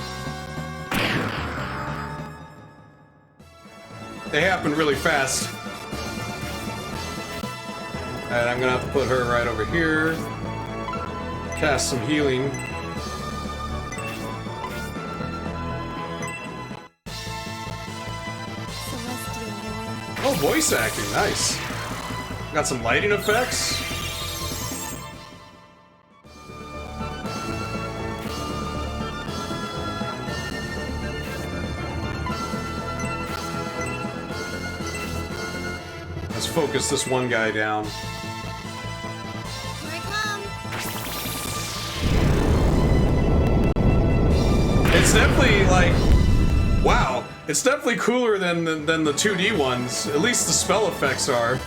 They happen really fast. And I'm gonna have to put her right over here. Cast some healing. Oh, voice acting, nice. Got some lighting effects. Let's focus this one guy down. Here I come. It's definitely like, wow. It's definitely cooler than the 2D ones. At least the spell effects are.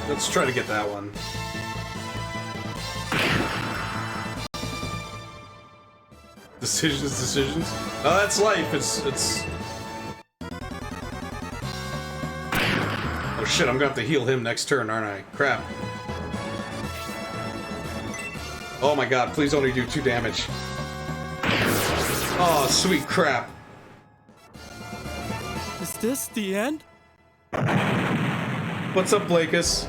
Let's try to get that one. Decisions. Oh, that's life. It's. Oh shit! I'm gonna have to heal him next turn, aren't I? Crap. Oh my god! Please only do 2 damage. Oh, sweet crap. Is this the end? What's up, Blakis?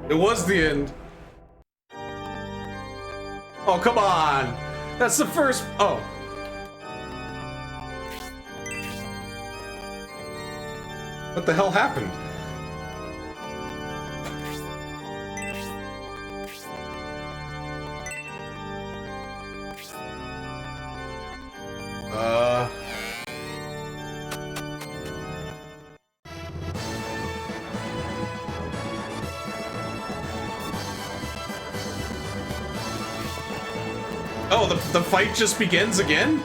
It was the end. Oh, come on! That's the first... Oh. What the hell happened? Oh, the fight just begins again?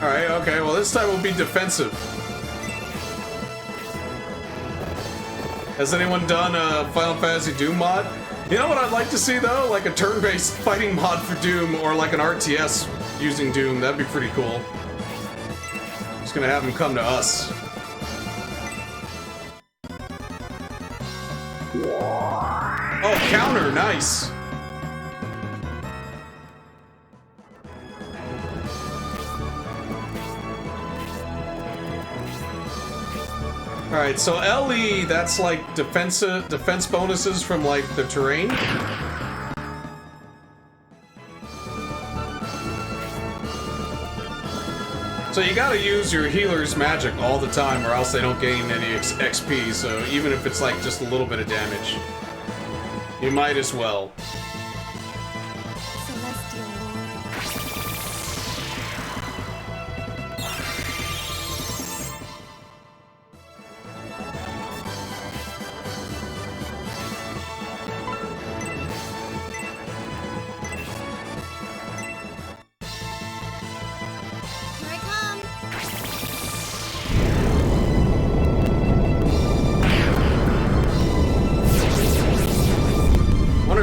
Alright, okay, well this time we'll be defensive. Has anyone done a Final Fantasy Doom mod? You know what I'd like to see though? Like a turn-based fighting mod for Doom, or like an RTS using Doom. That'd be pretty cool. Just gonna have them come to us. Oh, counter, nice. Alright, so LE, that's like defense bonuses from like the terrain. So you gotta use your healer's magic all the time or else they don't gain any XP, so even if it's like just a little bit of damage, you might as well.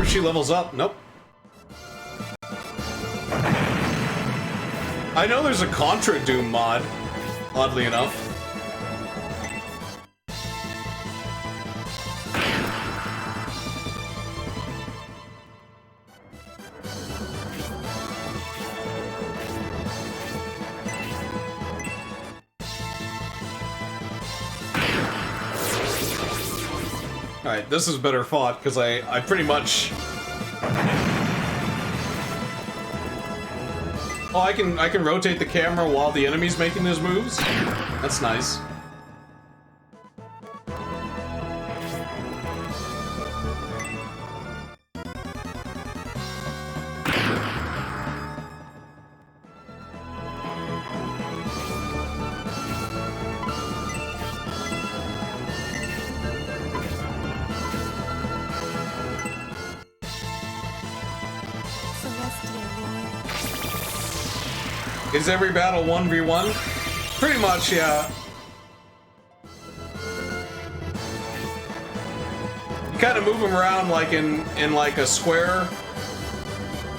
She levels up. Nope. I know there's a Contra Doom mod, oddly enough. Alright, this is better fought, because I pretty much... Oh, I can rotate the camera while the enemy's making his moves? That's nice. Is every battle 1v1? Pretty much, yeah. You kind of move them around like in like a square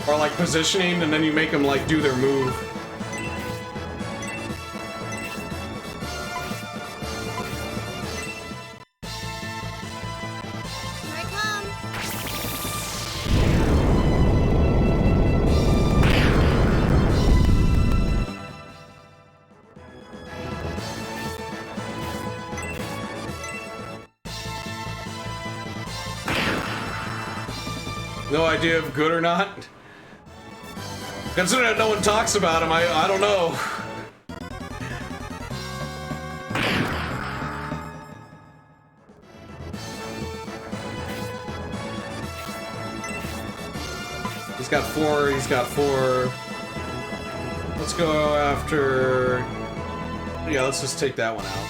or like positioning, and then you make them like do their move. Here I come. No idea if good or not. Considering that no one talks about him, I don't know. He's got four, he's got four. Let's go after... Yeah, let's just take that one out.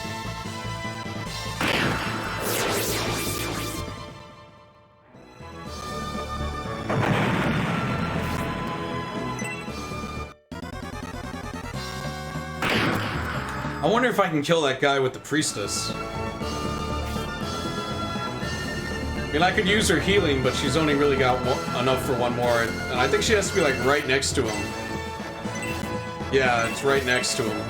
I wonder if I can kill that guy with the priestess. I mean, I could use her healing, but she's only really got enough for one more, and I think she has to be like right next to him. Yeah, it's right next to him.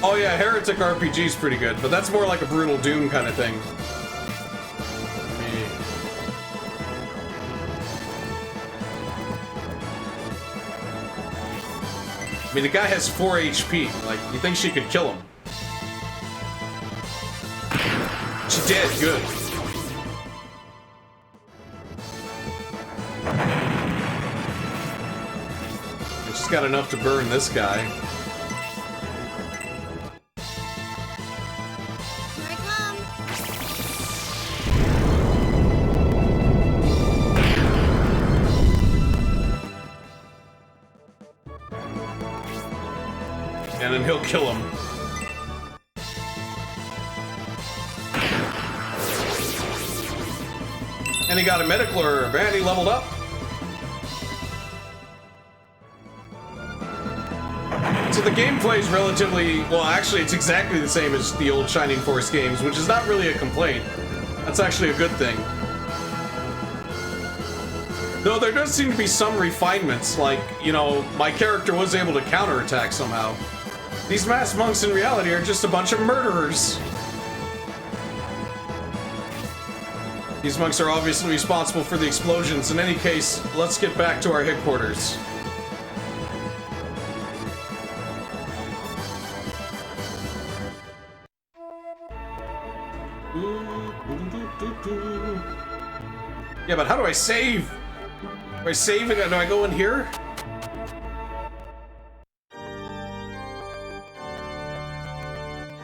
Oh yeah, Heretic RPG is pretty good, but that's more like a Brutal Doom kind of thing. I mean, the guy has 4 HP. Like, you think she could kill him? She did. Good. And she's got enough to burn this guy. Here I come. And then he'll kill him. And he got a medical herb, and he leveled up. So the gameplay is relatively... Well, actually, it's exactly the same as the old Shining Force games, which is not really a complaint. That's actually a good thing. Though there does seem to be some refinements, like, you know, my character was able to counterattack somehow. These masked monks in reality are just a bunch of murderers. These monks are obviously responsible for the explosions. In any case, let's get back to our headquarters. Yeah, but how do I save? Do I save it? Do I go in here?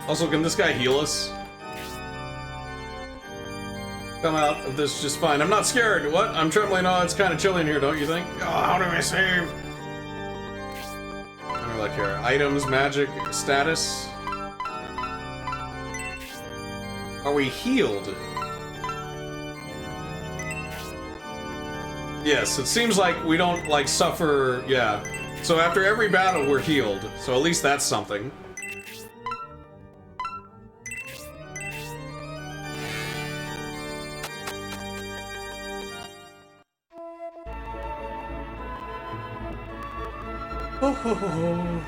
Also, can this guy heal us? Come out of this just fine. I'm not scared. What? I'm trembling. Oh, it's kind of chilly in here, don't you think? Oh, how do I save? Let me look here. Items, magic, status. Are we healed? Yes, it seems like we don't, like, suffer... Yeah. So after every battle, we're healed. So at least that's something. Oh, ho, ho, ho.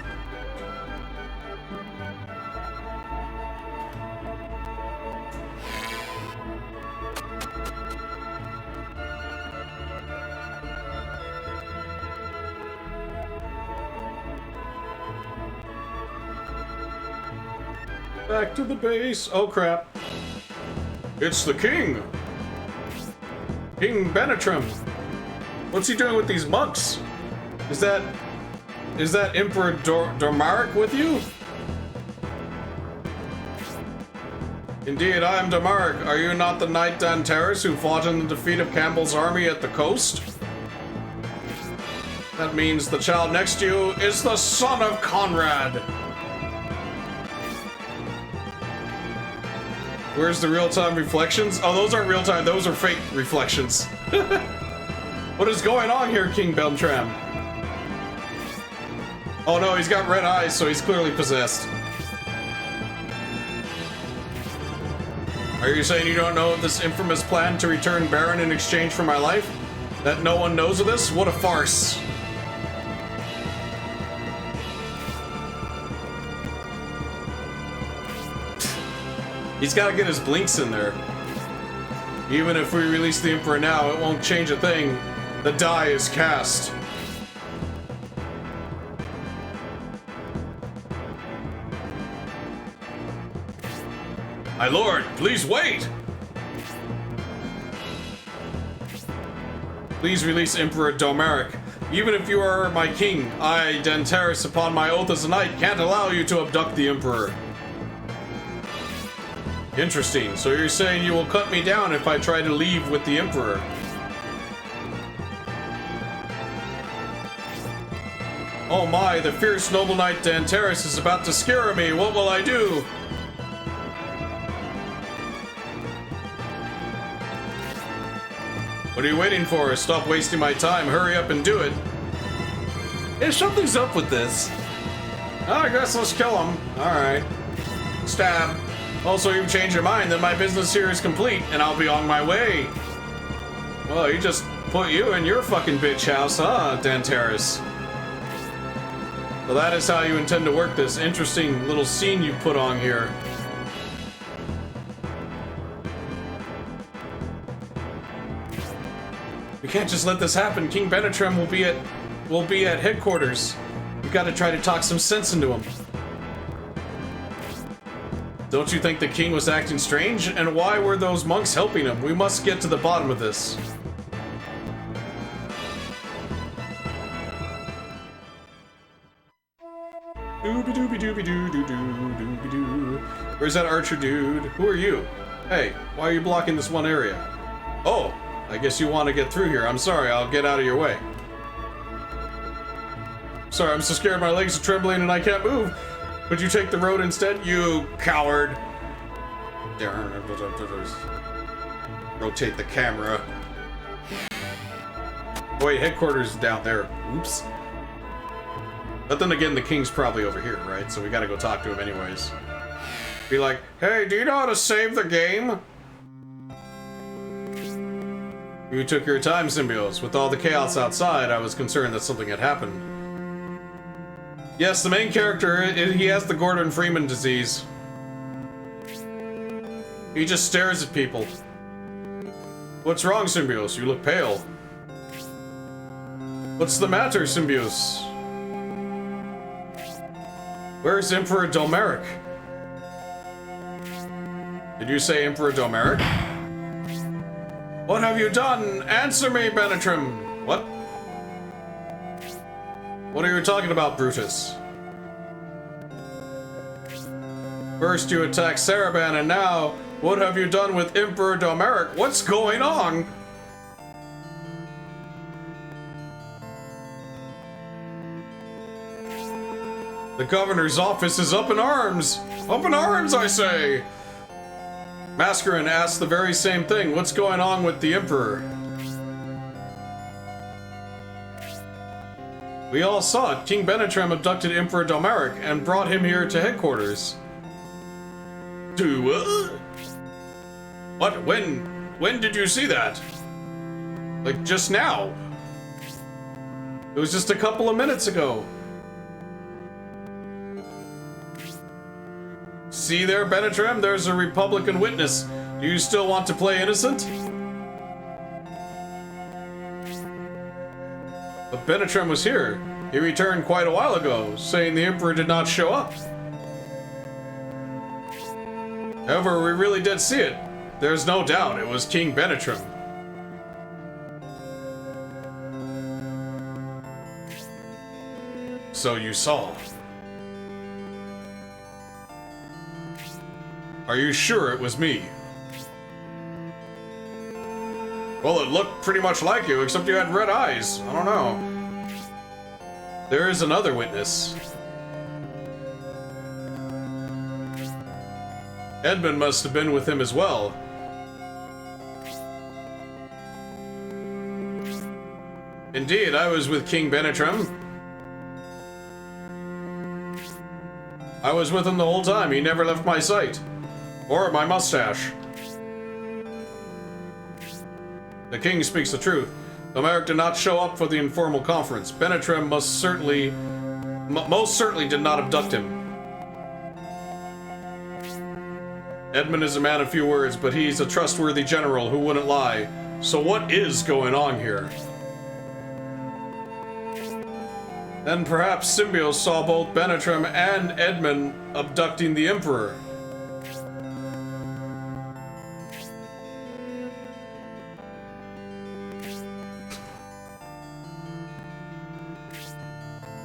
Back to the base. Oh crap. It's the king. King Benetrim. What's he doing with these monks? Is that Emperor Domaric with you? Indeed, I am Domaric. Are you not the Knight Danteris who fought in the defeat of Campbell's army at the coast? That means the child next to you is the son of Conrad. Where's the real-time reflections? Oh, those aren't real-time, those are fake reflections. What is going on here, King Beltram? Oh no, he's got red eyes, so he's clearly possessed. Are you saying you don't know of this infamous plan to return Baron in exchange for my life? That no one knows of this? What a farce. He's gotta get his blinks in there. Even if we release the Emperor now, it won't change a thing. The die is cast. My lord, please wait! Please release Emperor Domeric. Even if you are my king, I, Dantaris, upon my oath as a knight, can't allow you to abduct the Emperor. Interesting. So you're saying you will cut me down if I try to leave with the Emperor? Oh my, the fierce noble knight Dantaris is about to scare me. What will I do? What are you waiting for? Stop wasting my time. Hurry up and do it. Yeah, something's up with this. Oh, I guess let's kill him. Alright. Stab. Also, you've changed your mind, then my business here is complete, and I'll be on my way. Well, he just put you in your fucking bitch house, huh, Dantaris? Well, that is how you intend to work this interesting little scene you put on here. We can't just let this happen. King Benetrim will be at headquarters. We've got to try to talk some sense into him. Don't you think the king was acting strange? And why were those monks helping him? We must get to the bottom of this. Dooby dooby dooby doo doo doo dooby doo. Where's that archer dude? Who are you? Hey, why are you blocking this one area? Oh, I guess you want to get through here. I'm sorry, I'll get out of your way. Sorry, I'm so scared my legs are trembling and I can't move. Would you take the road instead, you coward? Rotate the camera. Oh, wait, headquarters is down there. Oops. But then again, the king's probably over here, right? So we gotta go talk to him anyways. Be like, hey, do you know how to save the game? You took your time, Symbios. With all the chaos outside, I was concerned that something had happened. Yes, the main character, he has the Gordon Freeman disease. He just stares at people. What's wrong, Symbios? You look pale. What's the matter, Symbios? Where's Emperor Domeric? Did you say Emperor Domeric? What have you done? Answer me, Benetrim! What? What are you talking about, Brutus? First you attacked Sarabande, and now, what have you done with Emperor Domeric? What's going on? The governor's office is up in arms! Up in arms, I say! Mascarin asked the very same thing. What's going on with the Emperor? We all saw it. King Benetrim abducted Emperor Domeric and brought him here to headquarters. What? When did you see that? Like, just now. It was just a couple of minutes ago. See there, Benetrim? There's a Republican witness. Do you still want to play innocent? But Benetrim was here. He returned quite a while ago, saying the Emperor did not show up. However, we really did see it. There's no doubt it was King Benetrim. So you saw. Are you sure it was me? Well, it looked pretty much like you, except you had red eyes. I don't know. There is another witness. Edmund must have been with him as well. Indeed, I was with King Benetrim. I was with him the whole time. He never left my sight. Or my mustache. The king speaks the truth. Though Merrick did not show up for the informal conference, Benetrim most certainly did not abduct him. Edmund is a man of few words, but he's a trustworthy general who wouldn't lie. So what is going on here? Then perhaps Symbios saw both Benetrim and Edmund abducting the Emperor.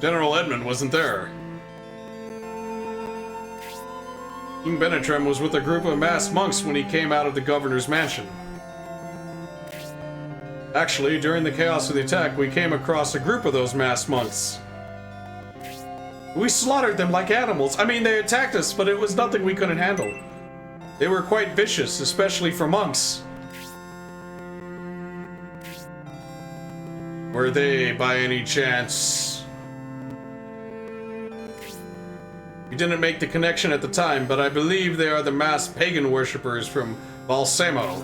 General Edmund wasn't there. King Benetrim was with a group of masked monks when he came out of the governor's mansion. Actually, during the chaos of the attack, we came across a group of those masked monks. We slaughtered them like animals. I mean, they attacked us, but it was nothing we couldn't handle. They were quite vicious, especially for monks. Were they, by any chance... We didn't make the connection at the time, but I believe they are the masked pagan worshippers from Balsamo.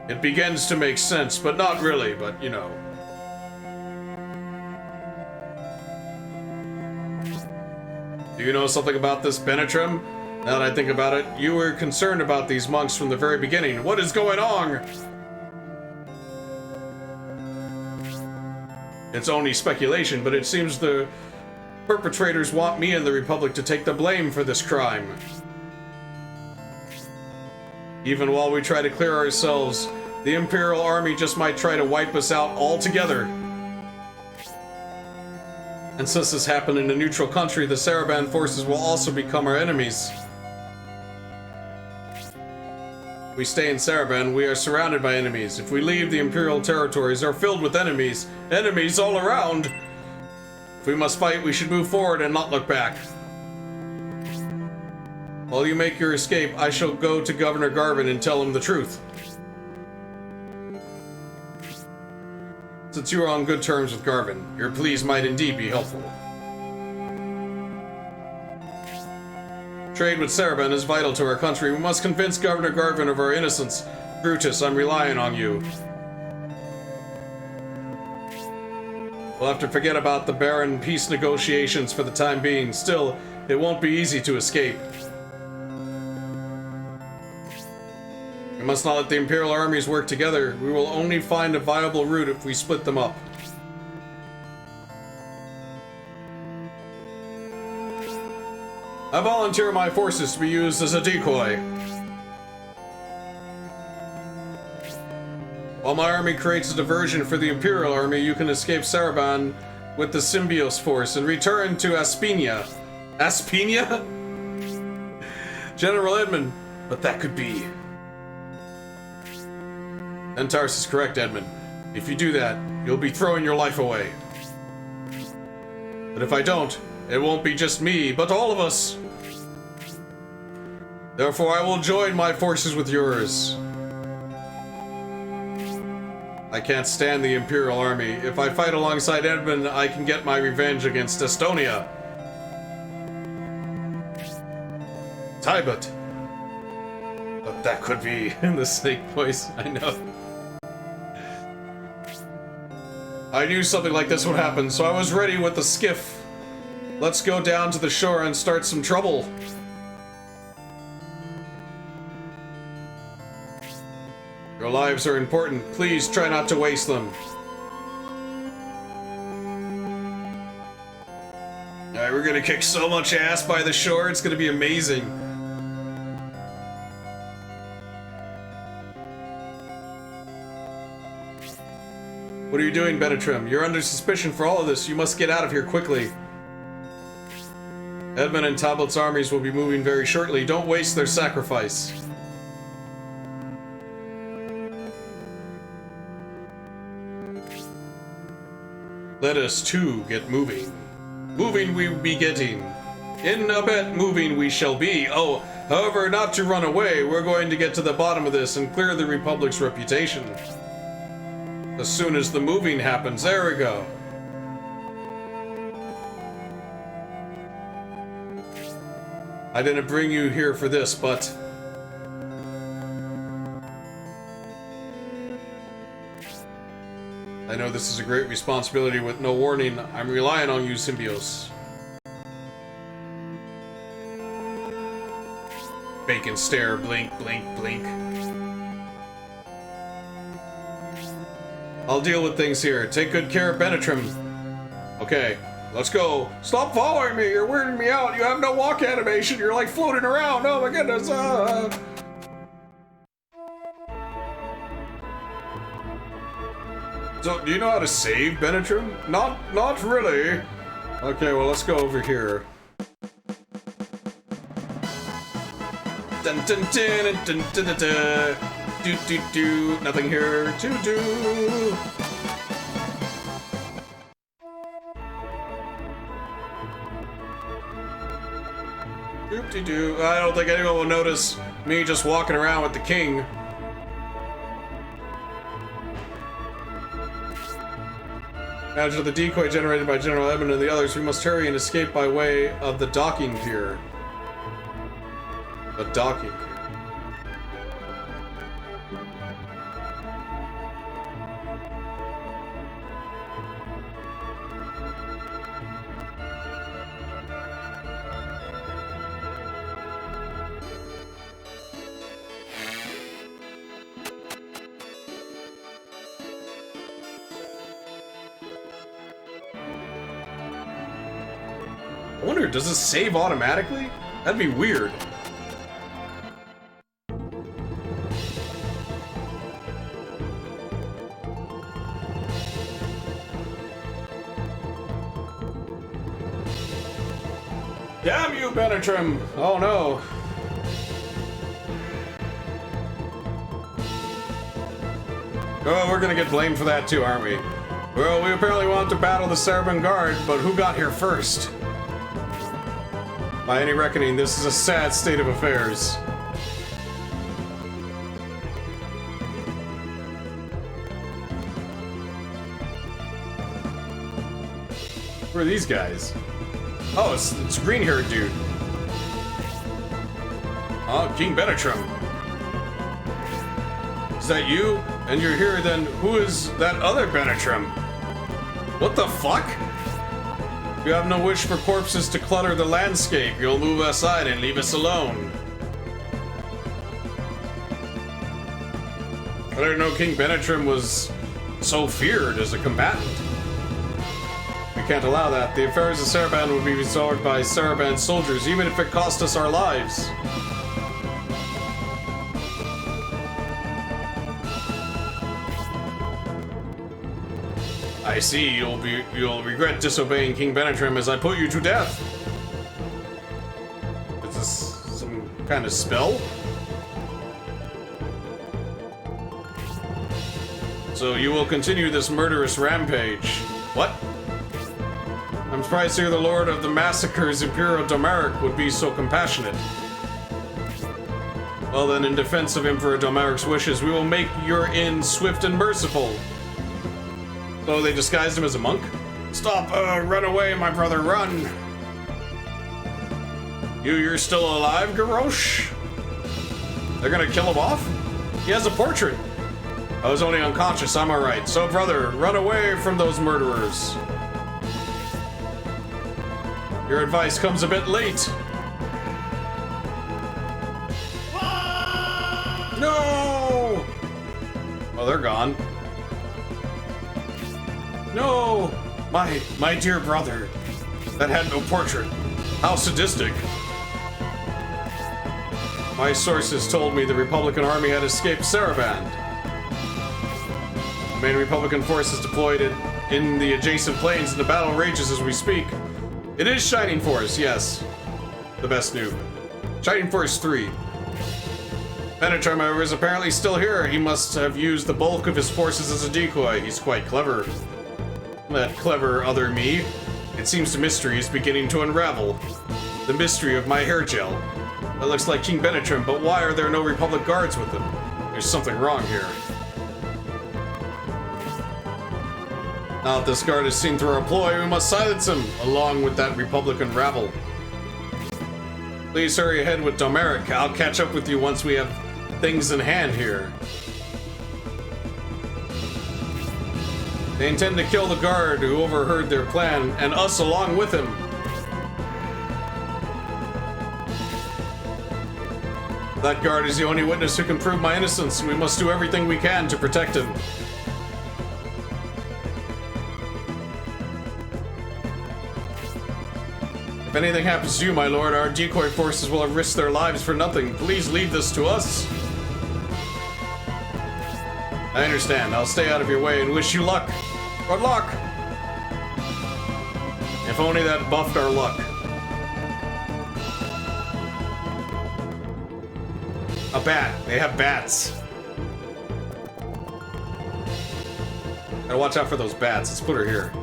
It begins to make sense, but not really, but you know. Do you know something about this, Benetrim? Now that I think about it, you were concerned about these monks from the very beginning. What is going on? It's only speculation, but it seems the perpetrators want me and the Republic to take the blame for this crime. Even while we try to clear ourselves, the Imperial Army just might try to wipe us out altogether. And since this happened in a neutral country, the Sarabande forces will also become our enemies. If we stay in Sarabande, we are surrounded by enemies. If we leave, the Imperial territories are filled with enemies. Enemies all around! If we must fight, we should move forward and not look back. While you make your escape, I shall go to Governor Garvin and tell him the truth. Since you are on good terms with Garvin, your pleas might indeed be helpful. Trade with Sarabande is vital to our country. We must convince Governor Garvin of our innocence. Brutus, I'm relying on you. We'll have to forget about the barren peace negotiations for the time being. Still, it won't be easy to escape. We must not let the Imperial armies work together. We will only find a viable route if we split them up. I volunteer my forces to be used as a decoy. While my army creates a diversion for the Imperial army, you can escape Sarabande with the Symbios force and return to Aspinia. Aspinia? General Edmund, but that could be... Entars is correct, Edmund. If you do that, you'll be throwing your life away. But if I don't, it won't be just me, but all of us. Therefore, I will join my forces with yours. I can't stand the Imperial Army. If I fight alongside Edmund, I can get my revenge against Estonia. Tybut. But that could be in the snake voice, I know. I knew something like this would happen, so I was ready with the skiff. Let's go down to the shore and start some trouble. Your lives are important. Please try not to waste them. Alright, we're gonna kick so much ass by the shore, it's gonna be amazing. What are you doing, Benetrim? You're under suspicion for all of this. You must get out of here quickly. Edmund and Tablet's armies will be moving very shortly. Don't waste their sacrifice. Let us too get moving. Moving we be getting. In a bit moving we shall be. Oh, however, not to run away. We're going to get to the bottom of this and clear the Republic's reputation. As soon as the moving happens, there we go. I didn't bring you here for this, but... I know this is a great responsibility with no warning. I'm relying on you, Symbios. Bacon stare, blink, blink, blink. I'll deal with things here. Take good care of Benetrim. Okay, let's go. Stop following me. You're weirding me out. You have no walk animation. You're like floating around. Oh my goodness. So, do you know how to save Benetrim? Not really. Okay, well, let's go over here. Dun dun dun dun dun dun dun. Do do do. Nothing here to do. Doop de doo. I don't think anyone will notice me just walking around with the king. Out of the decoy generated by General Edmund and the others, we must hurry and escape by way of the docking pier. The docking pier. I wonder, does this save automatically? That'd be weird. Damn you, Benetrim! Oh no. Oh, we're gonna get blamed for that too, aren't we? Well, we apparently want to battle the Sarabande guard, but who got here first? By any reckoning, this is a sad state of affairs. Who are these guys? Oh, it's green-haired dude. Oh, King Benetrim. Is that you? And you're here, then who is that other Benetrim? What the fuck? You have no wish for corpses to clutter the landscape. You'll move aside and leave us alone. I didn't know King Benetrim was so feared as a combatant. We can't allow that. The affairs of Sarabande would be resolved by Sarabande soldiers, even if it cost us our lives. I see. You'll regret disobeying King Benetrim as I put you to death. Is this some kind of spell? So you will continue this murderous rampage. What? I'm surprised to hear the Lord of the Massacres, Imperial Domaric, would be so compassionate. Well then, in defense of Emperor Domaric's wishes, we will make your end swift and merciful. Oh, they disguised him as a monk? Stop! Run away, my brother, run! You're still alive, Garrosh? They're gonna kill him off? He has a portrait! I was only unconscious, I'm alright. So, brother, run away from those murderers. Your advice comes a bit late. No! Oh, they're gone. No! My dear brother. That had no portrait. How sadistic. My sources told me the Republican army had escaped Sarabande. The main Republican force is deployed in the adjacent plains and the battle rages as we speak. It is Shining Force, yes. The best noob. Shining Force 3. Benetrim, however, is apparently still here. He must have used the bulk of his forces as a decoy. He's quite clever. That clever other me. It seems the mystery is beginning to unravel. The mystery of my hair gel. That looks like King Benetrim, but why are there no Republic guards with him? There's something wrong here. Now that this guard is seen through our ploy, we must silence him, along with that Republican rabble. Please hurry ahead with Domeric. I'll catch up with you once we have things in hand here. They intend to kill the guard who overheard their plan, and us along with him. That guard is the only witness who can prove my innocence, and we must do everything we can to protect him. If anything happens to you, my lord, our decoy forces will have risked their lives for nothing. Please leave this to us. I understand. I'll stay out of your way and wish you luck. Good luck! If only that buffed our luck. A bat. They have bats. Gotta watch out for those bats. Let's put her here.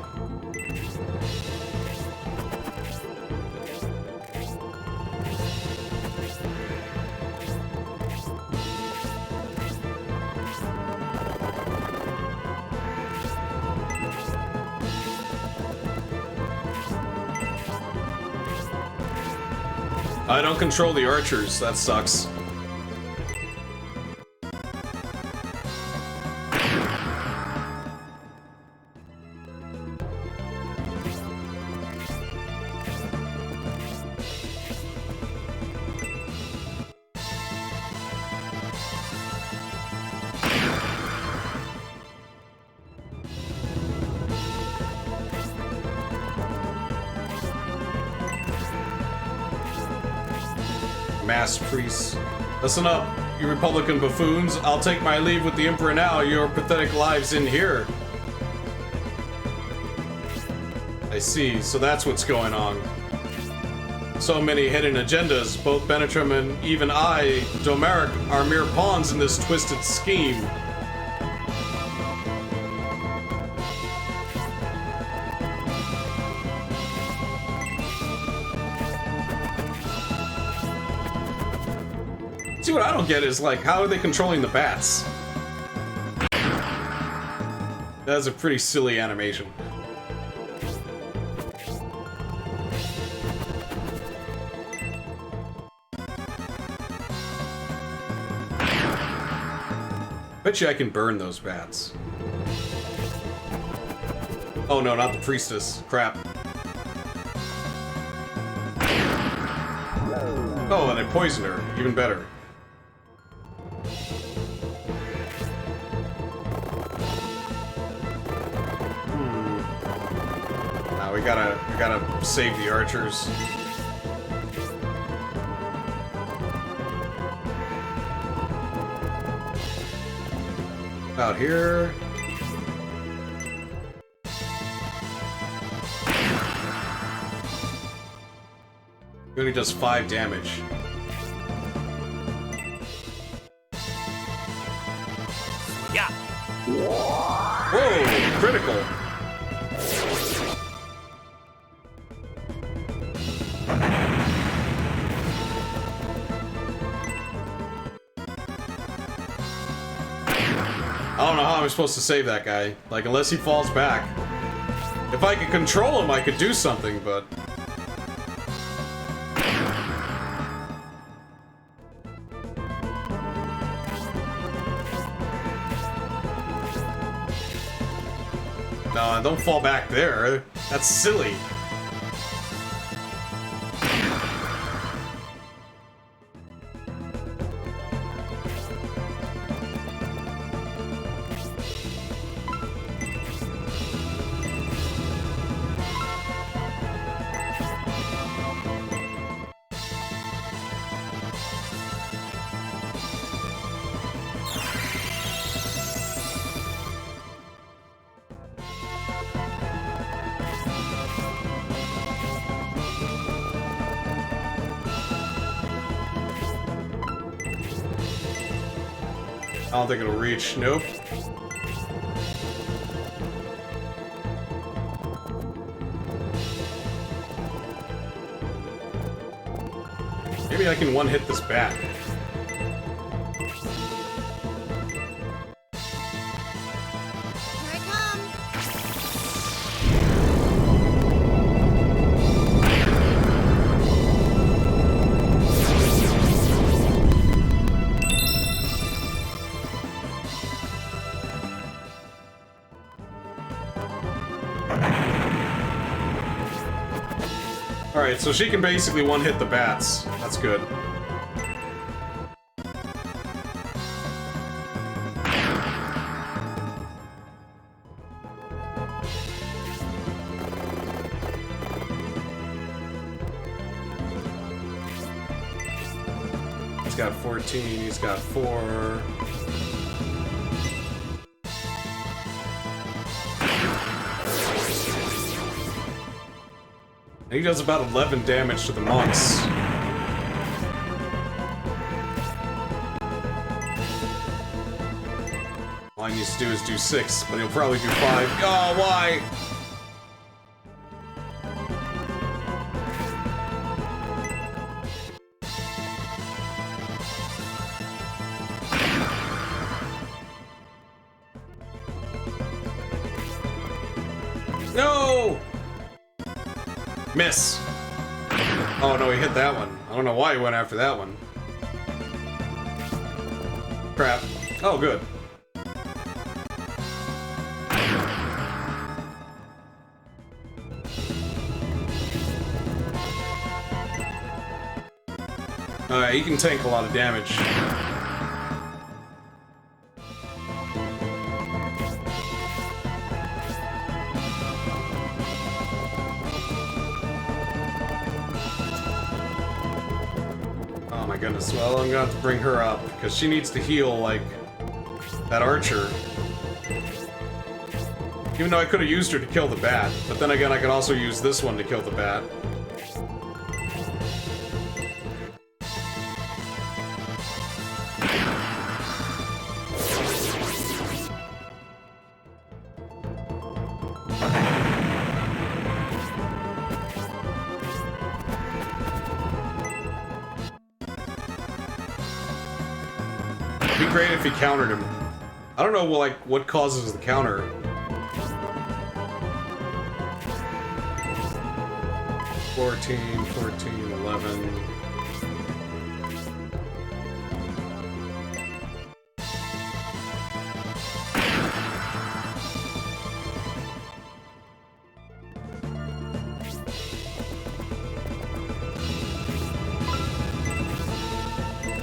I don't control the archers. That sucks. Mass priests. Listen up, you Republican buffoons. I'll take my leave with the Emperor now. Your pathetic lives end here. I see, so that's what's going on. So many hidden agendas. Both Benetram and even I, Domeric, are mere pawns in this twisted scheme. See, what I don't get is, like, how are they controlling the bats? That's a pretty silly animation. Bet you I can burn those bats. Oh no, not the priestess. Crap. Oh, and I poisoned her. Even better. We gotta save the archers. Out here. Really does 5 damage. Yeah. Whoa, critical. I don't know how I'm supposed to save that guy. Like, unless he falls back. If I could control him, I could do something, but... No, don't fall back there. That's silly. I don't think it'll reach. Nope. Maybe I can one-hit this bat. Here I come. Alright, so she can basically one-hit the bats. That's good. He's got 14, he's got 4. He does about 11 damage to the monks. All he needs to do is do 6, but he'll probably do 5. Oh, why? No! Miss. Oh no, he hit that one. I don't know why he went after that one. Crap. Oh, good. Alright, he can tank a lot of damage. Goodness, well, I'm gonna have to bring her up, because she needs to heal, like, that archer. Even though I could have used her to kill the bat, but then again, I could also use this one to kill the bat. Great if he countered him. I don't know, like, what causes the counter. $14, $14, $11.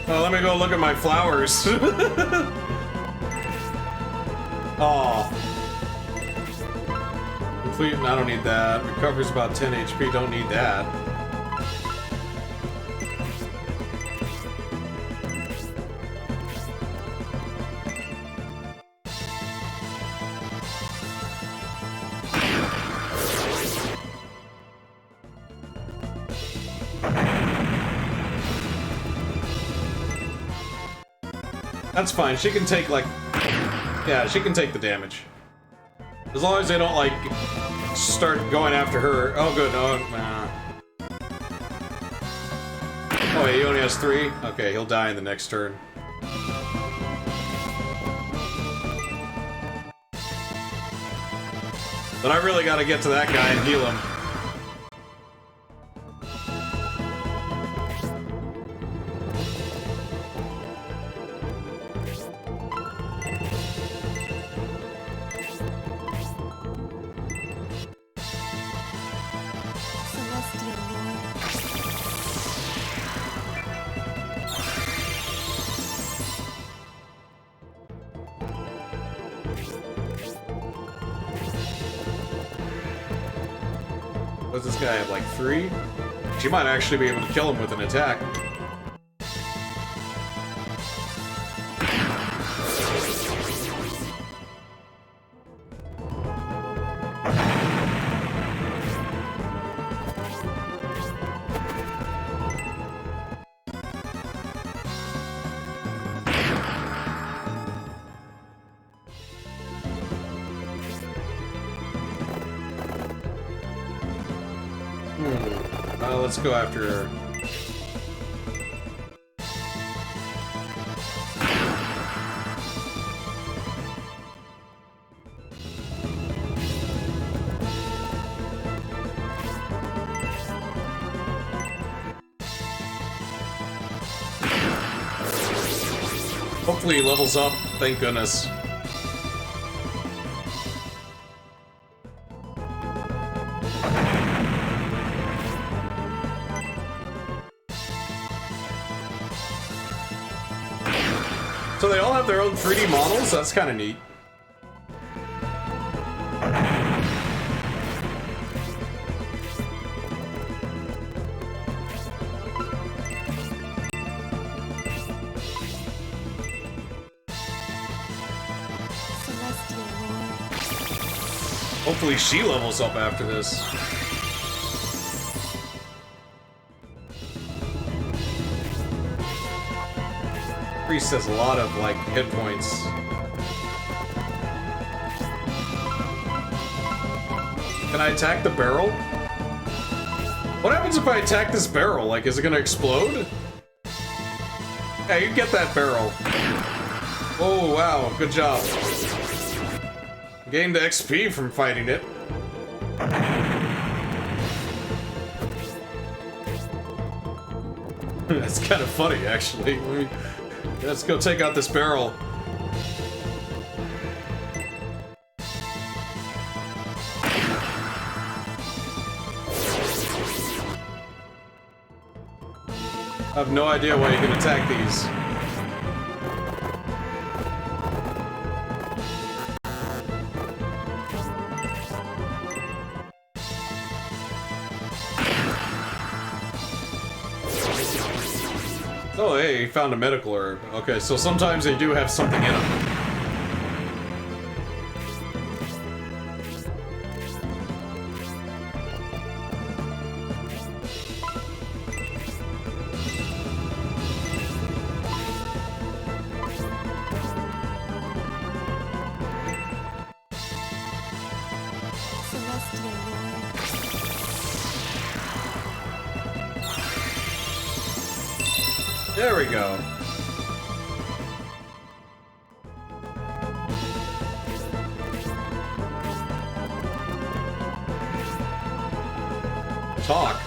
Oh, let me go look at my flowers. Aw. Complete, I don't need that. Recovers about 10 HP, don't need that. That's fine, she can take, like... Yeah, she can take the damage. As long as they don't, like, start going after her. Oh, good. Oh, nah. Oh, wait, he only has 3? Okay, he'll die in the next turn. But I really gotta get to that guy and heal him. Does this guy have like 3? She might actually be able to kill him with an attack. Let's go after her. Hopefully he levels up, thank goodness. So they all have their own 3D models? That's kind of neat. Hopefully she levels up after this. Priest has a lot of, like, hit points. Can I attack the barrel? What happens if I attack this barrel? Like, is it gonna explode? Yeah, you get that barrel. Oh, wow, good job. Gained XP from fighting it. That's kind of funny, actually. Let's go take out this barrel. I have no idea why you can attack these. Oh, hey, he found a medical herb. Okay, so sometimes they do have something in them. There we go. Talk.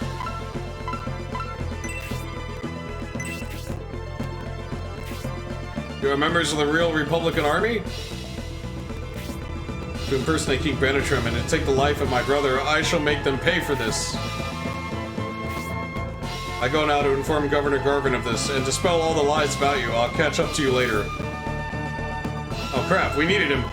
You are members of the real Republican Army? To impersonate King Benetrim and to take the life of my brother, I shall make them pay for this. I go now to inform Governor Garvin of this and dispel all the lies about you. I'll catch up to you later. Oh crap, we needed him.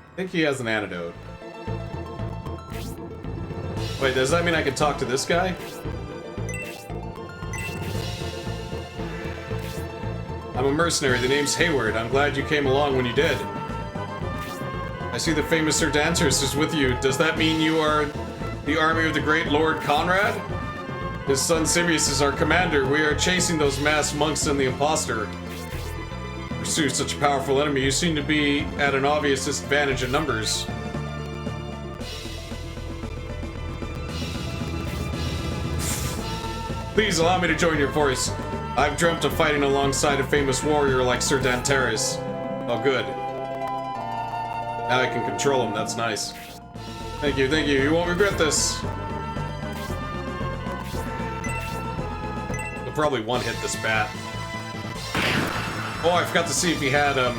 I think he has an antidote. Wait, does that mean I can talk to this guy? I'm a mercenary, the name's Hayward. I'm glad you came along when you did. I see the famous Sir Dancers is with you. Does that mean you are the army of the great Lord Conrad? His son Sirius is our commander. We are chasing those masked monks and the imposter. Pursue such a powerful enemy, you seem to be at an obvious disadvantage in numbers. Please allow me to join your force. I've dreamt of fighting alongside a famous warrior like Sir Danteris. Oh, good. Now I can control him, that's nice. Thank you, you won't regret this. He'll probably one-hit this bat. Oh, I forgot to see if he had, an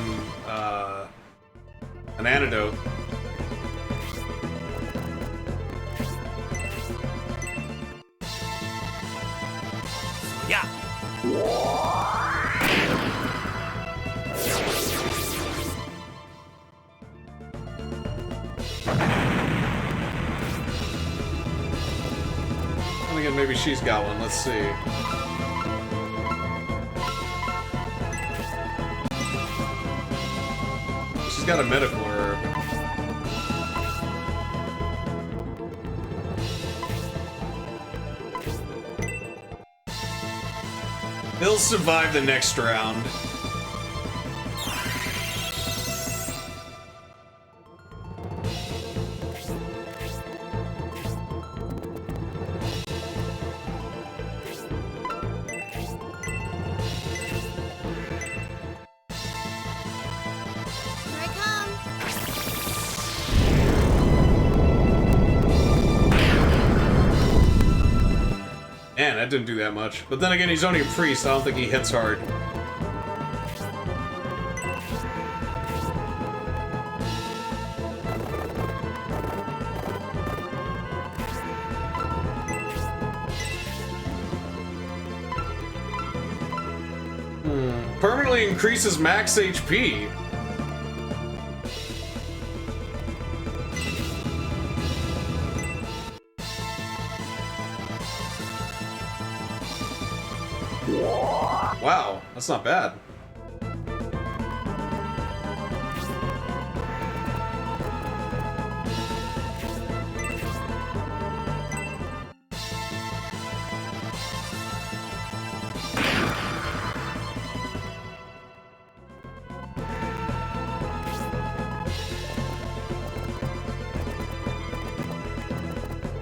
antidote. Yeah. And again, maybe she's got one. Let's see. She's got a medical herb. He'll survive the next round. Here I come. Man, that didn't do that much. But then again, he's only a priest. I don't think he hits hard. Permanently increases max HP. Wow, that's not bad.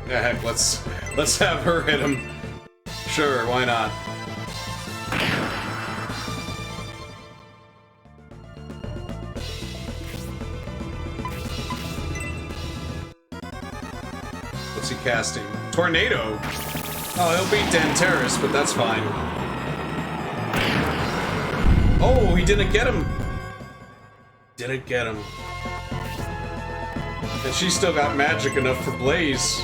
Yeah, heck, let's have her hit him. Sure, why not? What's he casting? Tornado! Oh, he'll beat Danteris, but that's fine. Oh, he didn't get him! Didn't get him. And she still got magic enough for Blaze.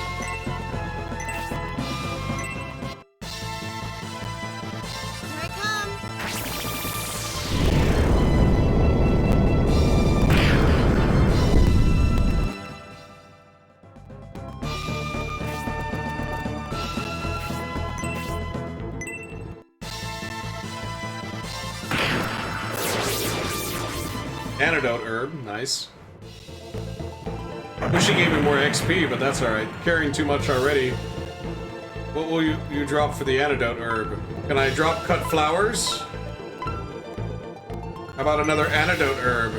Antidote herb, nice. Wish she gave me more XP, but that's alright. Carrying too much already. What will you drop for the antidote herb? Can I drop cut flowers? How about another antidote herb?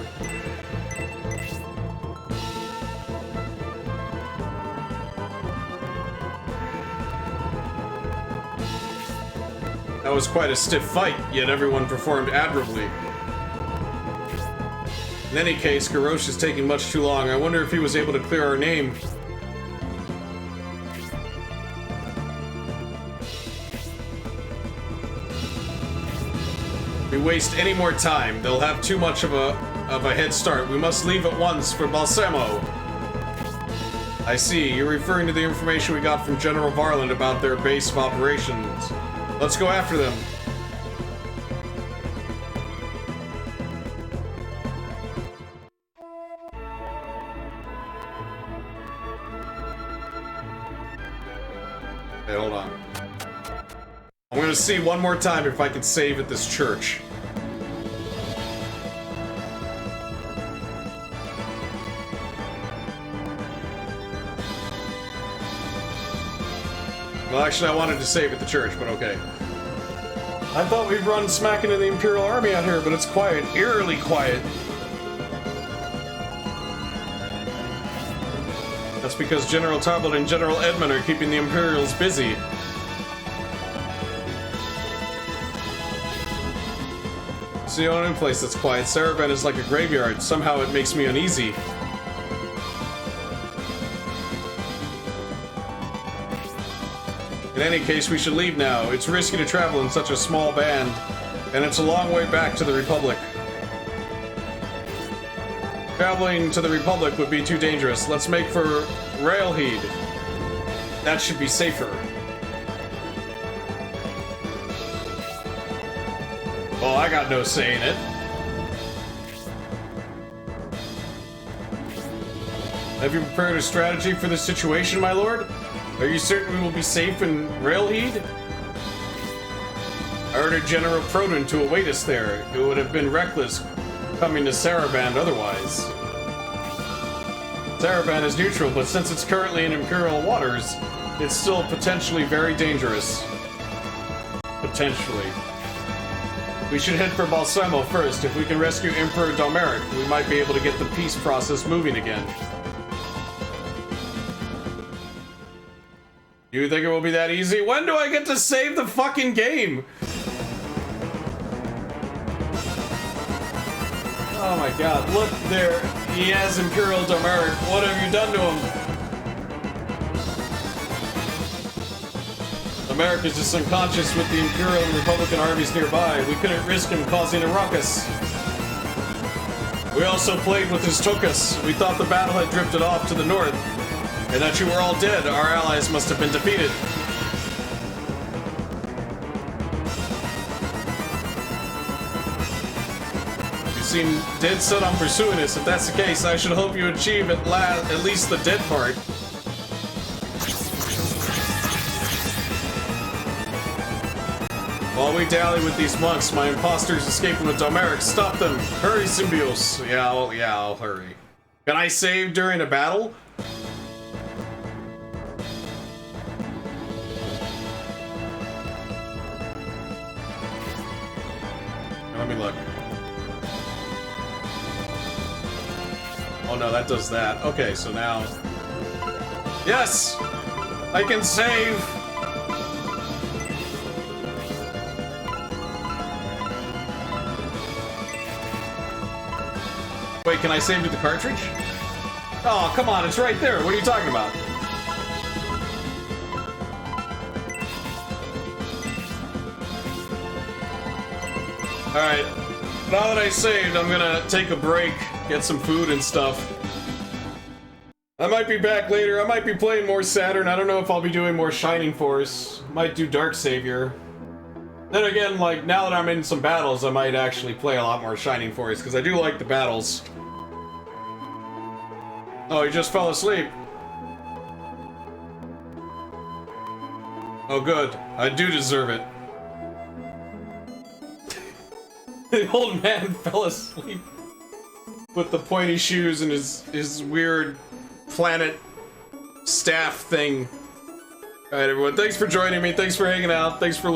That was quite a stiff fight, yet everyone performed admirably. In any case, Garrosh is taking much too long. I wonder if he was able to clear our name. If we waste any more time, they'll have too much of a head start. We must leave at once for Balsamo. I see. You're referring to the information we got from General Varland about their base of operations. Let's go after them. Okay, hold on. I'm gonna see one more time if I can save at this church. Well, actually, I wanted to save at the church, but okay. I thought we'd run smack into the Imperial Army out here, but it's quiet. Eerily quiet. That's because General Tarbalt and General Edmund are keeping the Imperials busy. It's the only place that's quiet. Sarabande is like a graveyard. Somehow it makes me uneasy. In any case, we should leave now. It's risky to travel in such a small band, and it's a long way back to the Republic. Traveling to the Republic would be too dangerous. Let's make for Railhead. That should be safer. Well, I got no say in it. Have you prepared a strategy for this situation, my lord? Are you certain we will be safe in Railhead? I ordered General Proton to await us there. It would have been reckless coming to Sarabande otherwise. Sarabande is neutral, but since it's currently in Imperial waters, it's still potentially very dangerous. Potentially. We should head for Balsamo first. If we can rescue Emperor Domeric, we might be able to get the peace process moving again. You think it will be that easy? When do I get to save the fucking game? Oh my god, look there. He has Imperial Domeric. What have you done to him? Domeric is just unconscious with the Imperial and Republican armies nearby. We couldn't risk him causing a ruckus. We also played with his Tokus. We thought the battle had drifted off to the north, and that you were all dead. Our allies must have been defeated. seem dead set on pursuing this. If that's the case, I should hope you achieve at least the dead part. While we dally with these monks, my imposters escape from the Domeric. Stop them! Hurry, Symbios! Yeah, I'll hurry. Can I save during a battle? Let me look. Oh no, that does that. Okay, so now... Yes! I can save! Wait, can I save with the cartridge? Oh, come on, it's right there. What are you talking about? Alright, now that I saved, I'm gonna take a break, get some food and stuff. I might be back later. I might be playing more Saturn. I don't know if I'll be doing more Shining Force. Might do Dark Savior. Then again, like, now that I'm in some battles, I might actually play a lot more Shining Force, because I do like the battles. Oh, he just fell asleep. Oh, good. I do deserve it. The old man fell asleep with the pointy shoes and his weird planet staff thing. Alright, everyone, thanks for joining me. Thanks for hanging out. Thanks for learning.